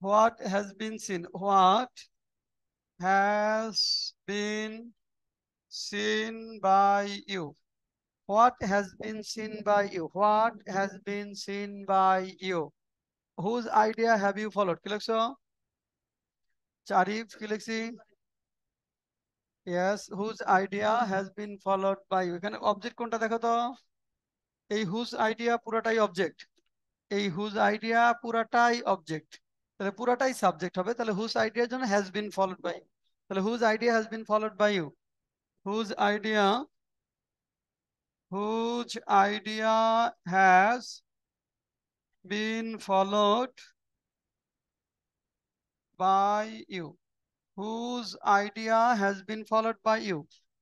What has been seen? What has been seen by you? What has been seen by you? What has been seen by you? Whose idea have you followed? কি লিখছো? চারিফ কি লিখছি? Yes, whose idea has been followed by you? এখানে object কোনটা দেখো তো? এই whose idea পুরাটাই অবজেক্ট, এই হুজ আইডিয়া পুরাটাই অবজেক্ট, তাহলে পুরাটাই সাবজেক্ট হবে। তাহলে হুজ আইডিয়ার জন্য হ্যাজ বিন ফলোড বাই, তাহলে whose idea has been followed by you. whose idea whose idea has been followed by you? Whose idea has been followed by you?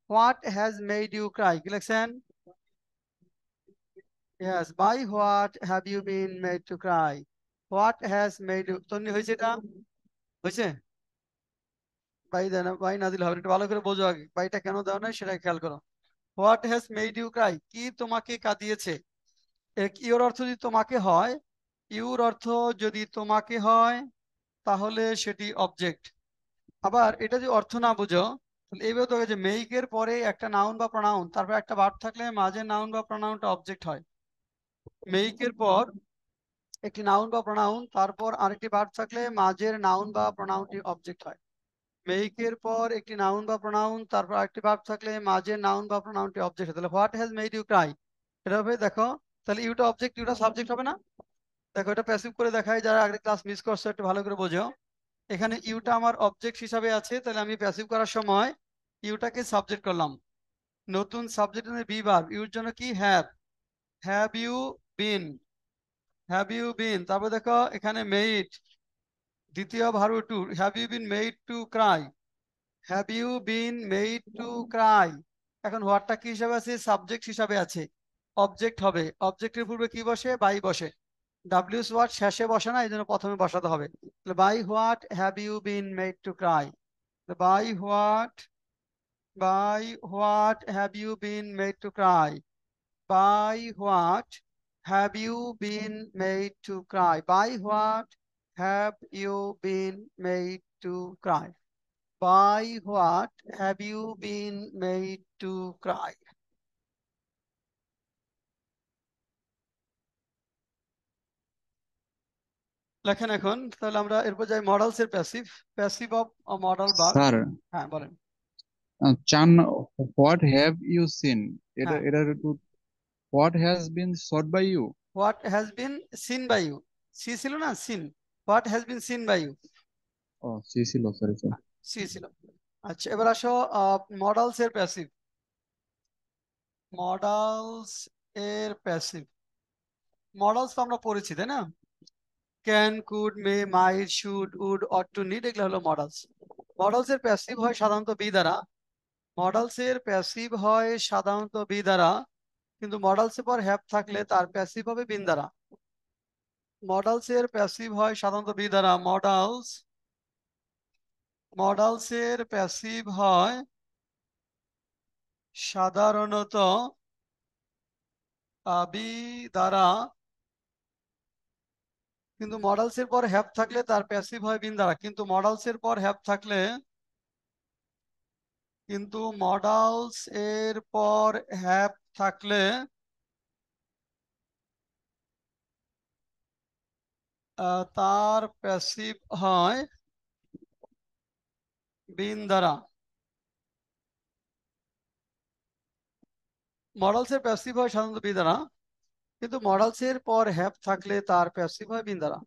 What has made you cry? কি লিখছেন? Yes, by what have you been made to cry? What has made you, তন্নি হয়েছে এটা? হয়েছে? By then, by না দিলে হবে না, একটু ভালো করে বোঝো আগে বাইটা কেন দেওয়া নাই সেটা খেয়াল করো। What has made you cry, কি তোমাকে কাঁদিয়েছে? ইউর অর্থ যদি তোমাকে হয়, ইউর অর্থ যদি তোমাকে হয় তাহলে সেটি অবজেক্ট। আবার এটা যদি অর্থ না বুঝো তাহলে এইভাবে তো যে মেইকের পরে একটা নাউন বা প্রোনাউন তারপর একটা ভার্ব থাকলে মাঝে নাউন বা প্রোনাউনটা অবজেক্ট হয়। মেইকের পর একটি নাউন বা প্রোনাউন তারপর আরেকটি ভার্ব থাকলে মাঝের নাউন বা প্রোনাউনটি অবজেক্ট হয়। মেইকের পর একটি নাউন বা প্রোনাউন তারপর আরেকটি ভার্ব থাকলে মাঝের নাউন বা প্রোনাউনটি অবজেক্ট হয়। তাহলে what has made you cry, এটা হবে দেখো, তাহলে ইউটা অবজেক্ট ইউটা সাবজেক্ট হবে না? দেখো এটা প্যাসিভ করে দেখায়, যারা আগের ক্লাস মিস করছো একটু ভালো করে বোঝো। এখানে ইউটা আমার অবজেক্ট হিসাবে আছে, তাহলে আমি প্যাসিভ করার সময় ইউটাকে সাবজেক্ট করলাম। নতুন সাবজেক্ট বি ভার্ব, ইউর জন্য কি have, have you been, have you been. তারপর দেখো এখানে মেড, দ্বিতীয় verb to, have you been made to cry, have you been made to cry. এখন হোয়াটটা কি হিসাবে আছে? সাবজেক্ট হিসাবে আছে, অবজেক্ট হবে। অবজেক্টের পূর্বে কি বসে? বাই বসে। ডাব্লিউস ওয়ার্ড শেষে বসে না, এই জন্য প্রথমে বসাতে হবে। By what have you been made to cry? By what, by what have you been made to cry? By what have you been made to cry? By what have you been made to cry? By what have you been made to cry? লেখেন এখন, তাহলে আমরা এরপর যাই models এর passive, passive of modal verb. Sir, হ্যাঁ বলেন। চান হোয়াট হ্যাভ ইউ সিন, এটা হ্যাঁ, এটার একটু what has been sought by you. what has been seen by you? See ছিল না, seen. What has been seen by you? Oh see ছিল, সরি স্যার। সি ছিল। আচ্ছা, এবার আসো মডালস এর প্যাসিভ। মডালস এর প্যাসিভ, মডালস তো আমরা পড়েছি তাই না? Can, could, may, might, should, would, ought to, need, এগুলো হলো মডালস। মডালস এর প্যাসিভ হয় সাধারণত বি দ্বারা। মডালস এর প্যাসিভ হয় সাধারণত বি দ্বারা, কিন্তু মডালস এর পর হ্যাভ থাকলে তার প্যাসিভ হবে বিন দ্বারা। মডালস এর প্যাসিভ হয় সাধারণত বি দ্বারা। মডালস এর প্যাসিভ হয় সাধারণত বি দ্বারা, কিন্তু মডালস এর পর হ্যাভ থাকলে তার প্যাসিভ হয় বিন দ্বারা। মডালস এর পর হ্যাভ থাকলে কিন্তু মডালস এর পর হ্যাভ থাকলে তার প্যাসিভ হয় বিন দ্বারা। মডালস এর প্যাসিভ হয় সাধারণত বি দ্বারা, কিন্তু মডালস এর পর হ্যাভ থাকলে তার প্যাসিভ হয় বিন দ্বারা।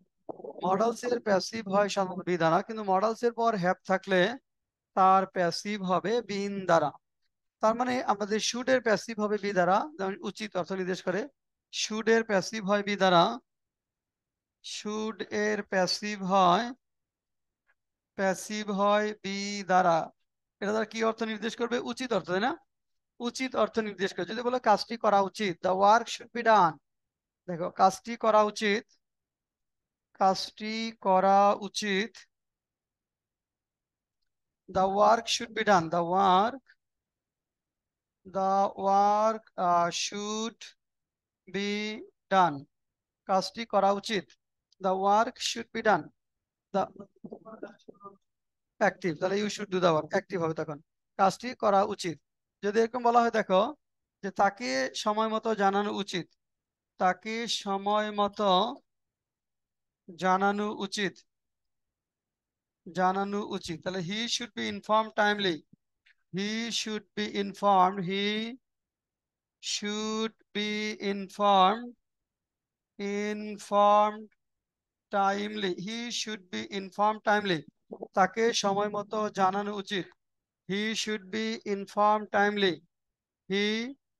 মডালস এর প্যাসিভ হয় সাধারণত বি দ্বারা, কিন্তু মডালস এর পর হ্যাভ থাকলে তার প্যাসিভ হবে বিন দ্বারা। তার মানে আমাদের শুড এর প্যাসিভ হবে বি দ্বারা, যেমন উচিত অর্থ নির্দেশ করে। শুড এর প্যাসিভ হয় বি দ্বারা। শুড এর প্যাসিভ হয় বি দ্বারা। এটা দ্বারা কি অর্থ নির্দেশ করবে? উচিত অর্থ, তাই না? উচিত অর্থ নির্দেশ করে। যদি বলো কাজটি করা উচিত, the work should be done. দেখো, কাজটি করা উচিত, কাজটি করা উচিত, the work should be done, the work should be done. কাজটি করা উচিত, the work should be done. The active, তাহলে you should do the work, active হবে তখন। কাজটি করা উচিত। যদি এরকম বলা হয়, দেখো যে তাকে সময় মতো জানানো উচিত, তাকে সময় মতো জানানো উচিত, জানানো উচিত, তাহলে he should be inform timely. He should be informed, he should be informed, informed timely, he should be inform timely, তাকে সময় মতো জানানো উচিত। He should be inform timely, he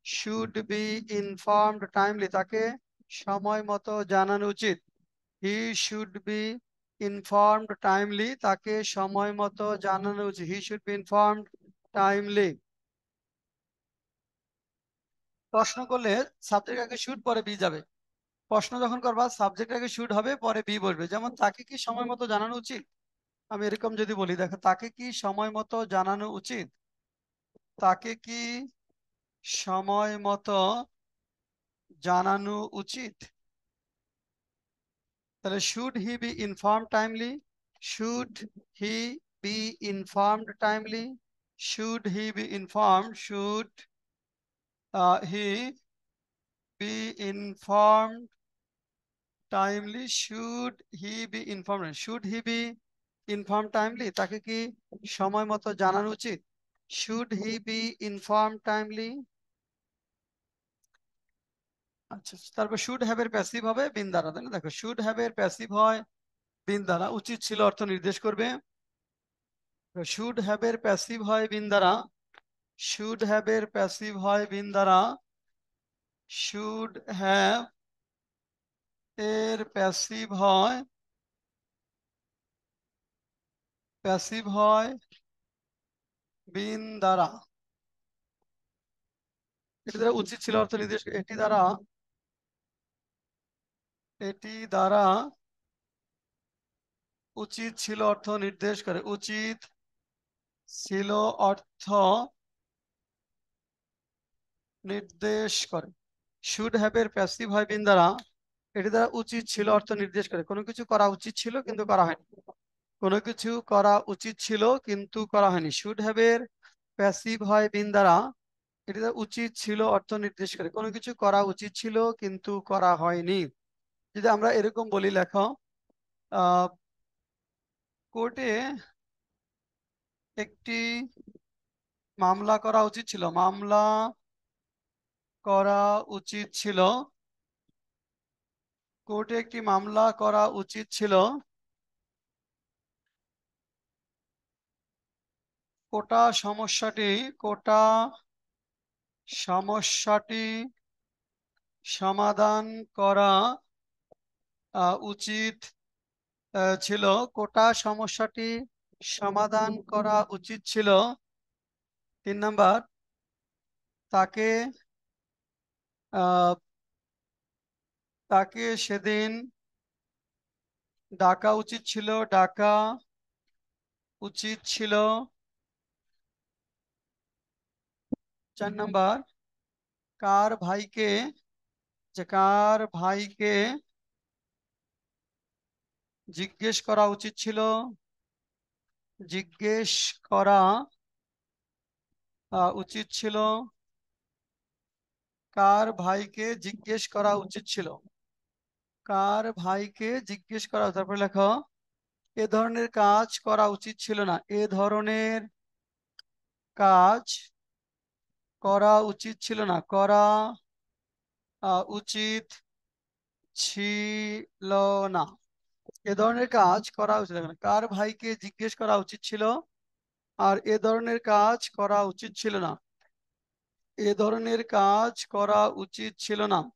should be informed timely, তাকে সময় মতো জানানো উচিত। He should be informed timely, তাকে সময় মতো জানানো উচিত। He should be informed timely. প্রশ্ন করলে সাবজেক্ট আগে শুড পরে বি যাবে। প্রশ্ন যখন করবা সাবজেক্ট আগে শুড হবে পরে বি বসবে। যেমন তাকে কি সময় মতো জানানো উচিত, আমি এরকম যদি বলি, দেখো তাকে কি সময় মতো জানানো উচিত, তাকে কি সময় মতো জানানো উচিত, তাহলে should he be inform timely, should he be informed timely, should he be inform, should he be informed timely, should he be inform, should he be inform timely, তাকে কি সময় মতো জানানো উচিত, should he be inform timely. আচ্ছা, তারপর should have এর passive হবে বিন দ্বারা, তাই না? দেখো, শুড হ্যাভ এর প্যাসিভ হয় বিন দ্বারা, উচিত ছিল অর্থ নির্দেশ করবে। শুড হ্যাভ এর প্যাসিভ হয় বিন দ্বারা, শুড হ্যাভ এর প্যাসিভ হয় বিন দ্বারা। শুড হ্যাভ এর প্যাসিভ হয় বিন দ্বারা। এটি দ্বারা উচিত ছিল অর্থ নির্দেশ, এটি দ্বারা উচিত ছিল অর্থ নির্দেশ করে, উচিত ছিল অর্থ নির্দেশ করে। শুড হ্যাভ এর প্যাসিভ হয় বিন দ্বারা, এটি দ্বারা উচিত ছিল অর্থ নির্দেশ করে। কোনো কিছু করা উচিত ছিল কিন্তু করা হয়নি, কোনো কিছু করা উচিত ছিল কিন্তু করা হয়নি। শুড হ্যাভ এর প্যাসিভ হয় বিন দ্বারা, এটি দ্বারা উচিত ছিল অর্থ নির্দেশ করে। কোনো কিছু করা উচিত ছিল কিন্তু করা হয়নি। যদি আমরা এরকম বলি, লেখো কোর্টে একটি মামলা করা উচিত ছিল, মামলা করা উচিত ছিল, কোর্টে একটি মামলা করা উচিত ছিল, কোটা সমস্যাটি সমাধান করা উচিত ছিল। কোটা সমস্যাটি সমাধান করা উচিত ছিল। 3 নাম্বার, তাকে আহ, তাকে সেদিন ডাকা উচিত ছিল। 4 নাম্বার, কার ভাইকে জিজ্ঞেস করা উচিত ছিল। জিজ্ঞেস করা উচিত ছিল। কার ভাইকে জিজ্ঞেস করা উচিত ছিল। কার ভাইকে জিজ্ঞেস করা, তারপরে লেখো এ ধরনের কাজ করা উচিত ছিল না। এ ধরনের কাজ করা উচিত ছিল না। করা উচিত ছিল না। এ ধরনের কাজ করা উচিত ছিল না। কার ভাইকে জিজ্ঞেস করা উচিত ছিল আর এ ধরনের কাজ করা উচিত ছিল না। এ ধরনের কাজ করা উচিত ছিল না।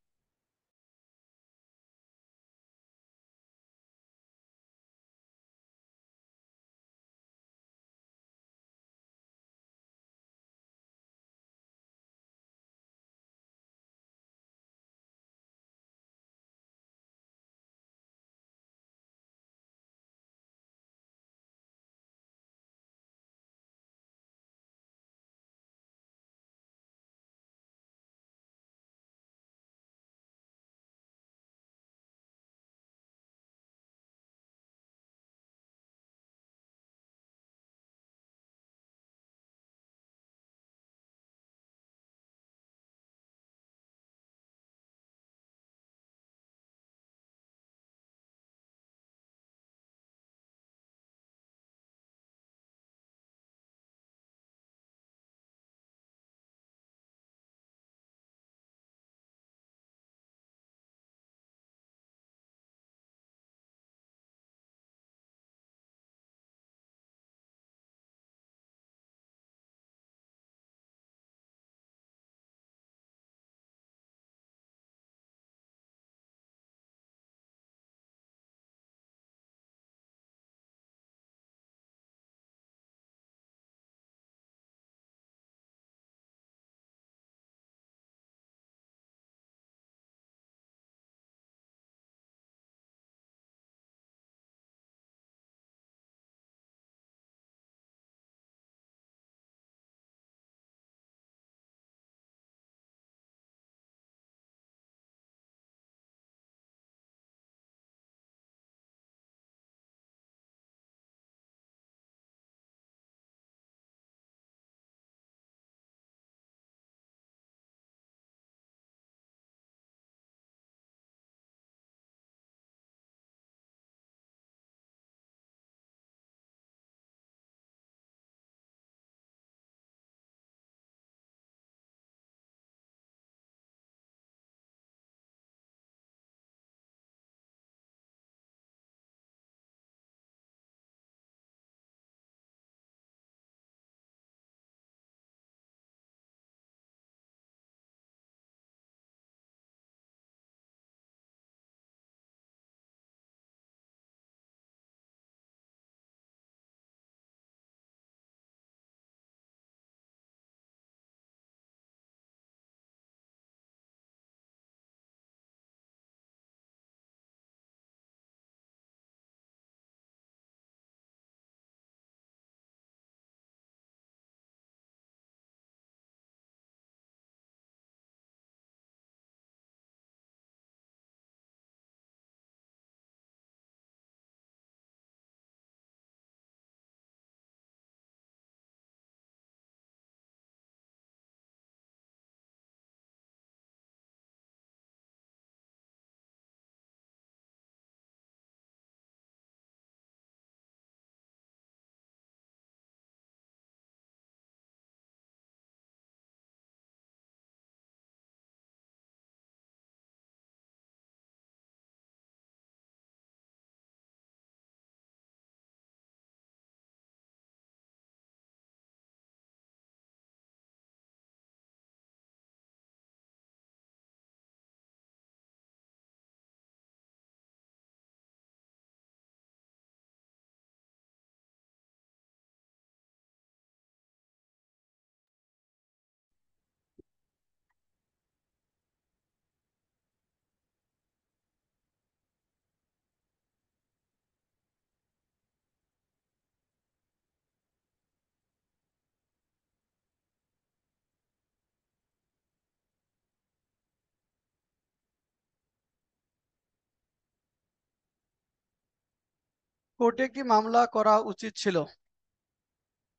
কোর্টে একটি মামলা করা উচিত ছিল।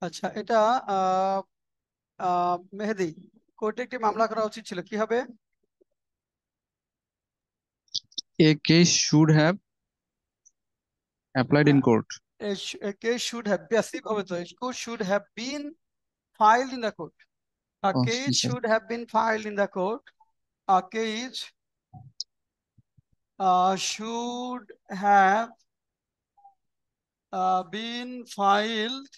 আচ্ছা, এটা আহ মেহেদি, কোর্টে একটি মামলা করা উচিত ছিল, কি হবে? A case should have applied in court. A case should have, passive হবে তো, should have been filed in the court. A Oh, case okay. should have been filed in the court. A case should have been filed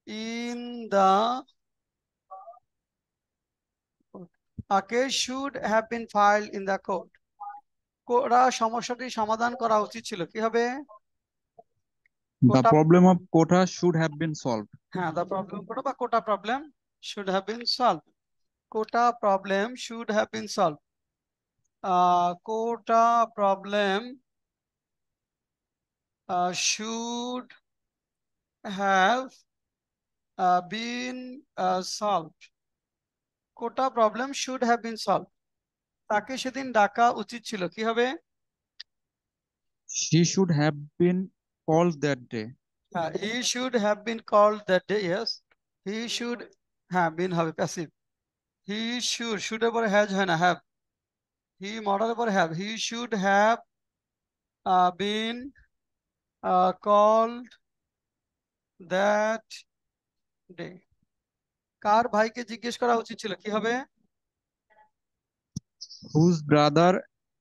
in the court. A case should have been filed in the court. কোরা সমস্যাটি সমাধান করা উচিত ছিল, কি হবে? The quota, problem of quota should have been solved. হ্যাঁ, the problem কোটা বা কোটা problem should have been solved. কোটা problem should have been solved. কোটা problem should have been solved. কোটা problem should have been solved. তাকে সেদিন ডাকা উচিত ছিল, কি হবে? She should have been called that day. He should have been called that day. Yes, he should have been হবে প্যাসিভ। He should এর পরে হ্যাজ হয় না, have। He মডালের পরে have। He should have been called that day. কার ভাইকে জিজ্ঞেস করা উচিত ছিল, কি হবে? Whose brother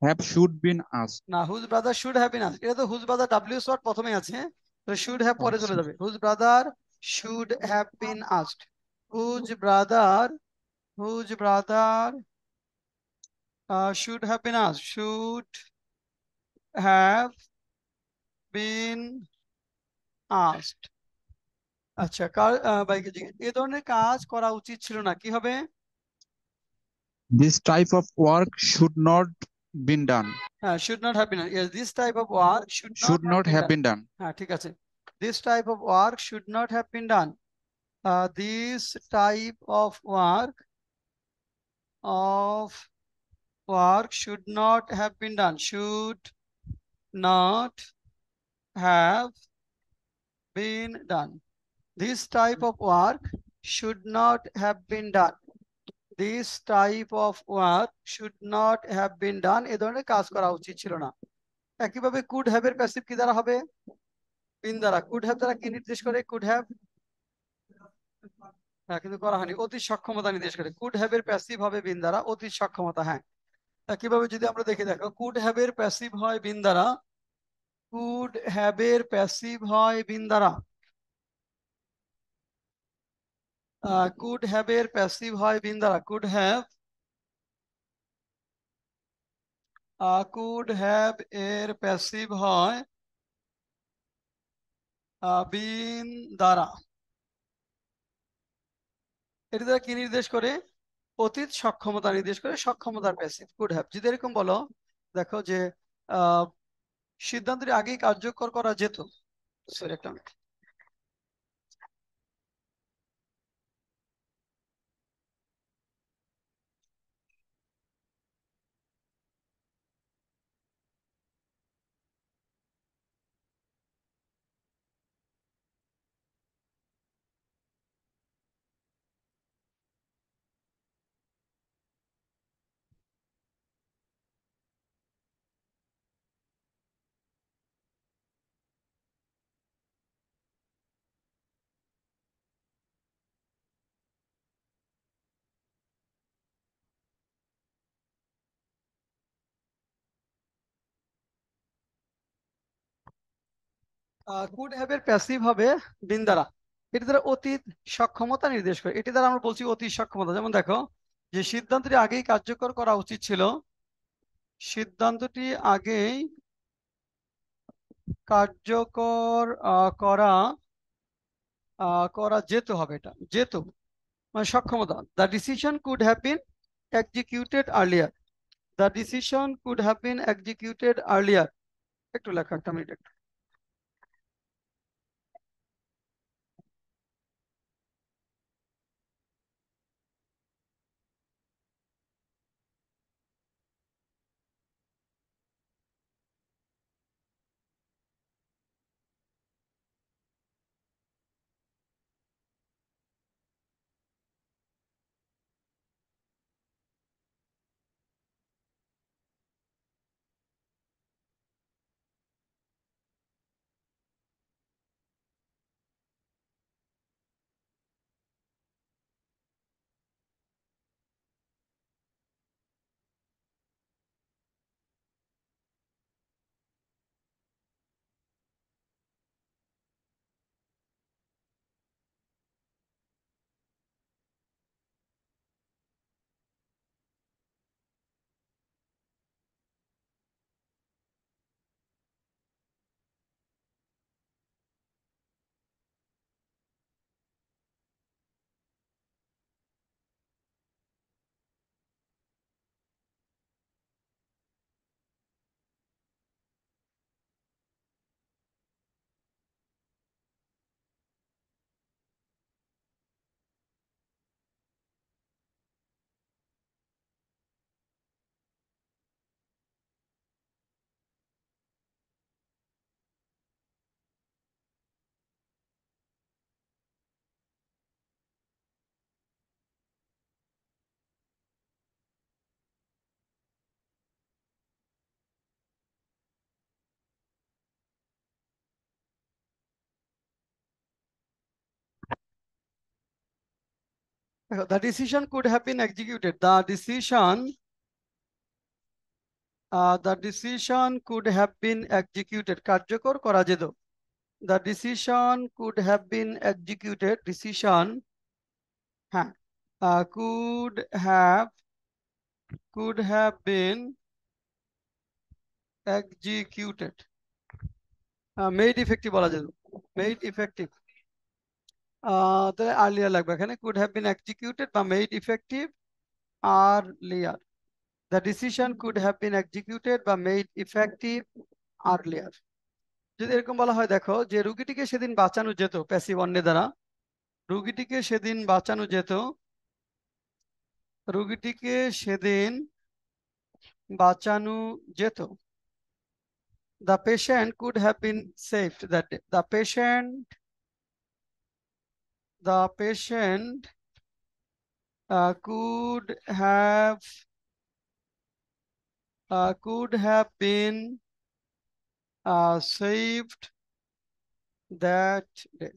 have should been asked. না, whose brother should have been asked, এটা তো হুজ ব্রাদার ডাব্লিউ ওয়ার্ড প্রথমে আছে, তো শুড হ্যাভ পরে চলে যাবে। Whose brother should have been asked. Whose brother, whose brother should have been asked, should have been asked. আচ্ছা, কার ভাইকে জিজ্ঞেস, এ ধরনের কাজ করা উচিত ছিল না, কি হবে? This type of work should not been done. হ্যাঁ, should not have been, yes, this type of work should not Should have not been have done. been done. হ্যাঁ, ঠিক আছে, this type of work should not have been done. This type of work should not have been done, should not have been done. This type of work should not have been done. This type of work should not have been done. এ ধরনের কাজ করা উচিত ছিল না। একইভাবে could have এর passive কি দ্বারা হবে? been দ্বারা। could have দ্বারা কি নির্দেশ করে? could have, হ্যাঁ, কিন্তু করা হয়নি, অতীত সক্ষমতা নির্দেশ করে। could have এর প্যাসিভ হবে been দ্বারা, অতীত সক্ষমতা, হ্যাঁ। একইভাবে যদি আমরা দেখে দেখো, could have এর প্যাসিভ হয় been দ্বারা, could have এর প্যাসিভ হয় been দ্বারা, could have এর প্যাসিভ হয় been দ্বারা। could have এর প্যাসিভ হয় been দ্বারা। এটি দ্বারা কি নির্দেশ করে? অতীত সক্ষমতা নির্দেশ করে, সক্ষমতার প্যাসিভ কুড হ্যাভ। যদি এরকম বলো, দেখো যে আহ সিদ্ধান্তটি আগেই কার্যকর করা যেত, সরি একটা মিনিট। কুড হ্যাভ এর প্যাসিভ হবে বিন দ্বারা। এটি দ্বারা অতীত সক্ষমতা নির্দেশ করে, এটি দ্বারা আমরা বলছি অতীত সক্ষমতা। যেমন দেখো যে সিদ্ধান্তটি আগেই কার্যকর করা উচিত ছিল, সিদ্ধান্তটি আগেই কার্যকর করা যেত হবে, এটা যেত মানে সক্ষমতা। The decision could have been executed earlier, the decision could have been executed earlier. একটু লেখা, একটা minute. the decision could have been executed. The decision could have been executed. কার্যকর করা যেত। The decision could have been executed. Decision, হ্যাঁ, could have been executed. Made effective বলা যেত। Made effective. তাহলে earlier লাগবে এখানে, could have been executed বা made effective earlier. The decision could have been executed বা made effective earlier. যদি এরকম বলা হয়, দেখো যে রুগীটিকে সেদিন বাঁচানো যেত, প্যাসিভ অন্য দ্বারা, রুগীটিকে সেদিন বাঁচানো যেত, রুগীটিকে সেদিন বাঁচানো যেত। The patient could have been saved that day. The patient could have been saved that day.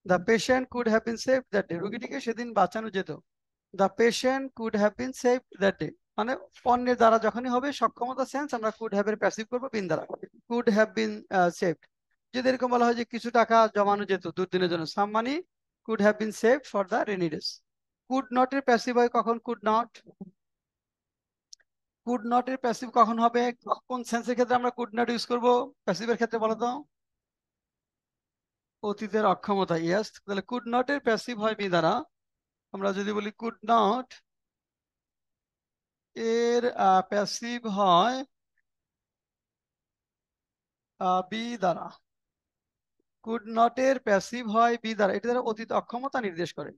The patient could have been saved that day. রোগীটিকে সেদিন বাঁচানো যেত। The patient could have been saved that day. মানে অন্যের দ্বারা যখনই হবে সক্ষমতা sense, আমরা could have এর প্যাসিভ করব বিন দ্বারা। could have been saved. যদি এরকম বলা হয় যে কিছু টাকা জমানো যেত দুর্দিনের জন্য, some money could have been saved for the rainy days. could not এর প্যাসিভ হয় কখন? could not এর প্যাসিভ কখন হবে? কোন সেন্সের ক্ষেত্রে আমরা could not ইউজ করব প্যাসিভের ক্ষেত্রে বলো তো? অতীতের অক্ষমতা। ইয়েস, তাহলে could not এর প্যাসিভ হয় বি দ্বারা। আমরা যদি বলি could not এর প্যাসিভ হয় বি দ্বারা। could not এর প্যাসিভ হয় বি দ্বারা। এটি দ্বারা অতীত অক্ষমতা নির্দেশ করে।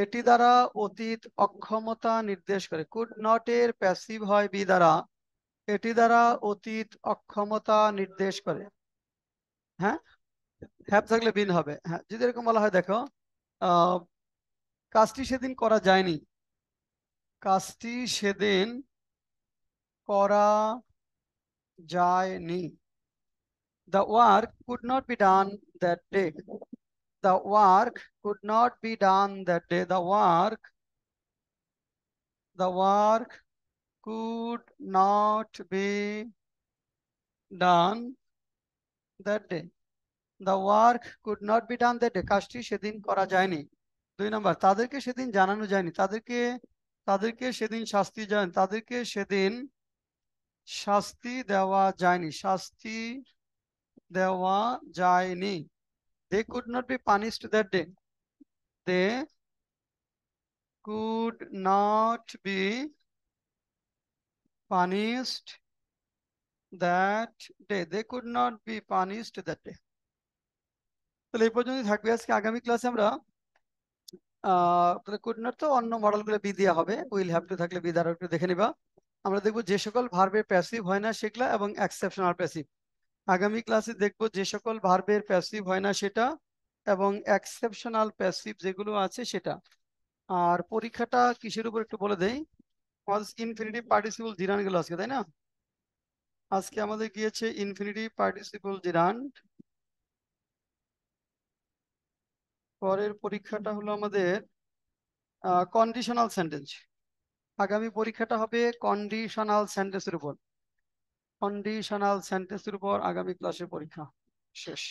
এটি দ্বারা অতীত অক্ষমতা নির্দেশ করে। could not এর প্যাসিভ হয় বি দ্বারা। এটি দ্বারা অতীত অক্ষমতা নির্দেশ করে। হ্যাঁ, হ্যাভ থাকলে বিন হবে। হ্যাঁ, যদি এরকম বলা হয়, দেখো কাজটি সেদিন করা যায়নি, কাজটি সেদিন করা যায়নি। The work could not be done that day. The work could not be done that day. The work could not be done that day. The work could not be done that day. কাজটি সেদিন করা যায়নি। 2 নম্বর, তাদেরকে সেদিন জানানো যায়নি। তাদেরকে সেদিন শাস্তি যায়নি। তাদেরকে সেদিন শাস্তি দেওয়া যায়নি। শাস্তি দেওয়া যায়নি। They could not be punished that day. They could not be punished that day. They could not be punished that day. তাহলে এই পর্যন্তই থাকবে আজকে। আগামী ক্লাসে আমরা তাহলে কুড নট তো অন্য মডেলগুলো বি দেওয়া হবে, উইল হ্যাভ টু থাকলে বি দ্বারা একটু দেখে নিবা। আমরা দেখবো যে সকল ভার্বের প্যাসিভ হয় না সেগুলা এবং এক্সেপশনাল প্যাসিভ। আগামী ক্লাসে দেখবো যে সকল ভার্বের প্যাসিভ হয় না সেটা এবং এক্সেপশনাল প্যাসিভ যেগুলো আছে সেটা। আর পরীক্ষাটা কিসের উপর একটু বলে দেই। ইনফিনিটিভ পার্টিসিপল জিরান্ড গেল আজকে, তাই না? আজকে আমাদের গিয়েছে ইনফিনিটিভ পার্টিসিপল জিরান্ড। পরের পরীক্ষাটা হলো আমাদের কন্ডিশনাল সেন্টেন্স। আগামী পরীক্ষাটা হবে কন্ডিশনাল সেন্টেন্সের উপর। কন্ডিশনাল সেন্টেন্সের উপর আগামী ক্লাসে পরীক্ষা শেষ।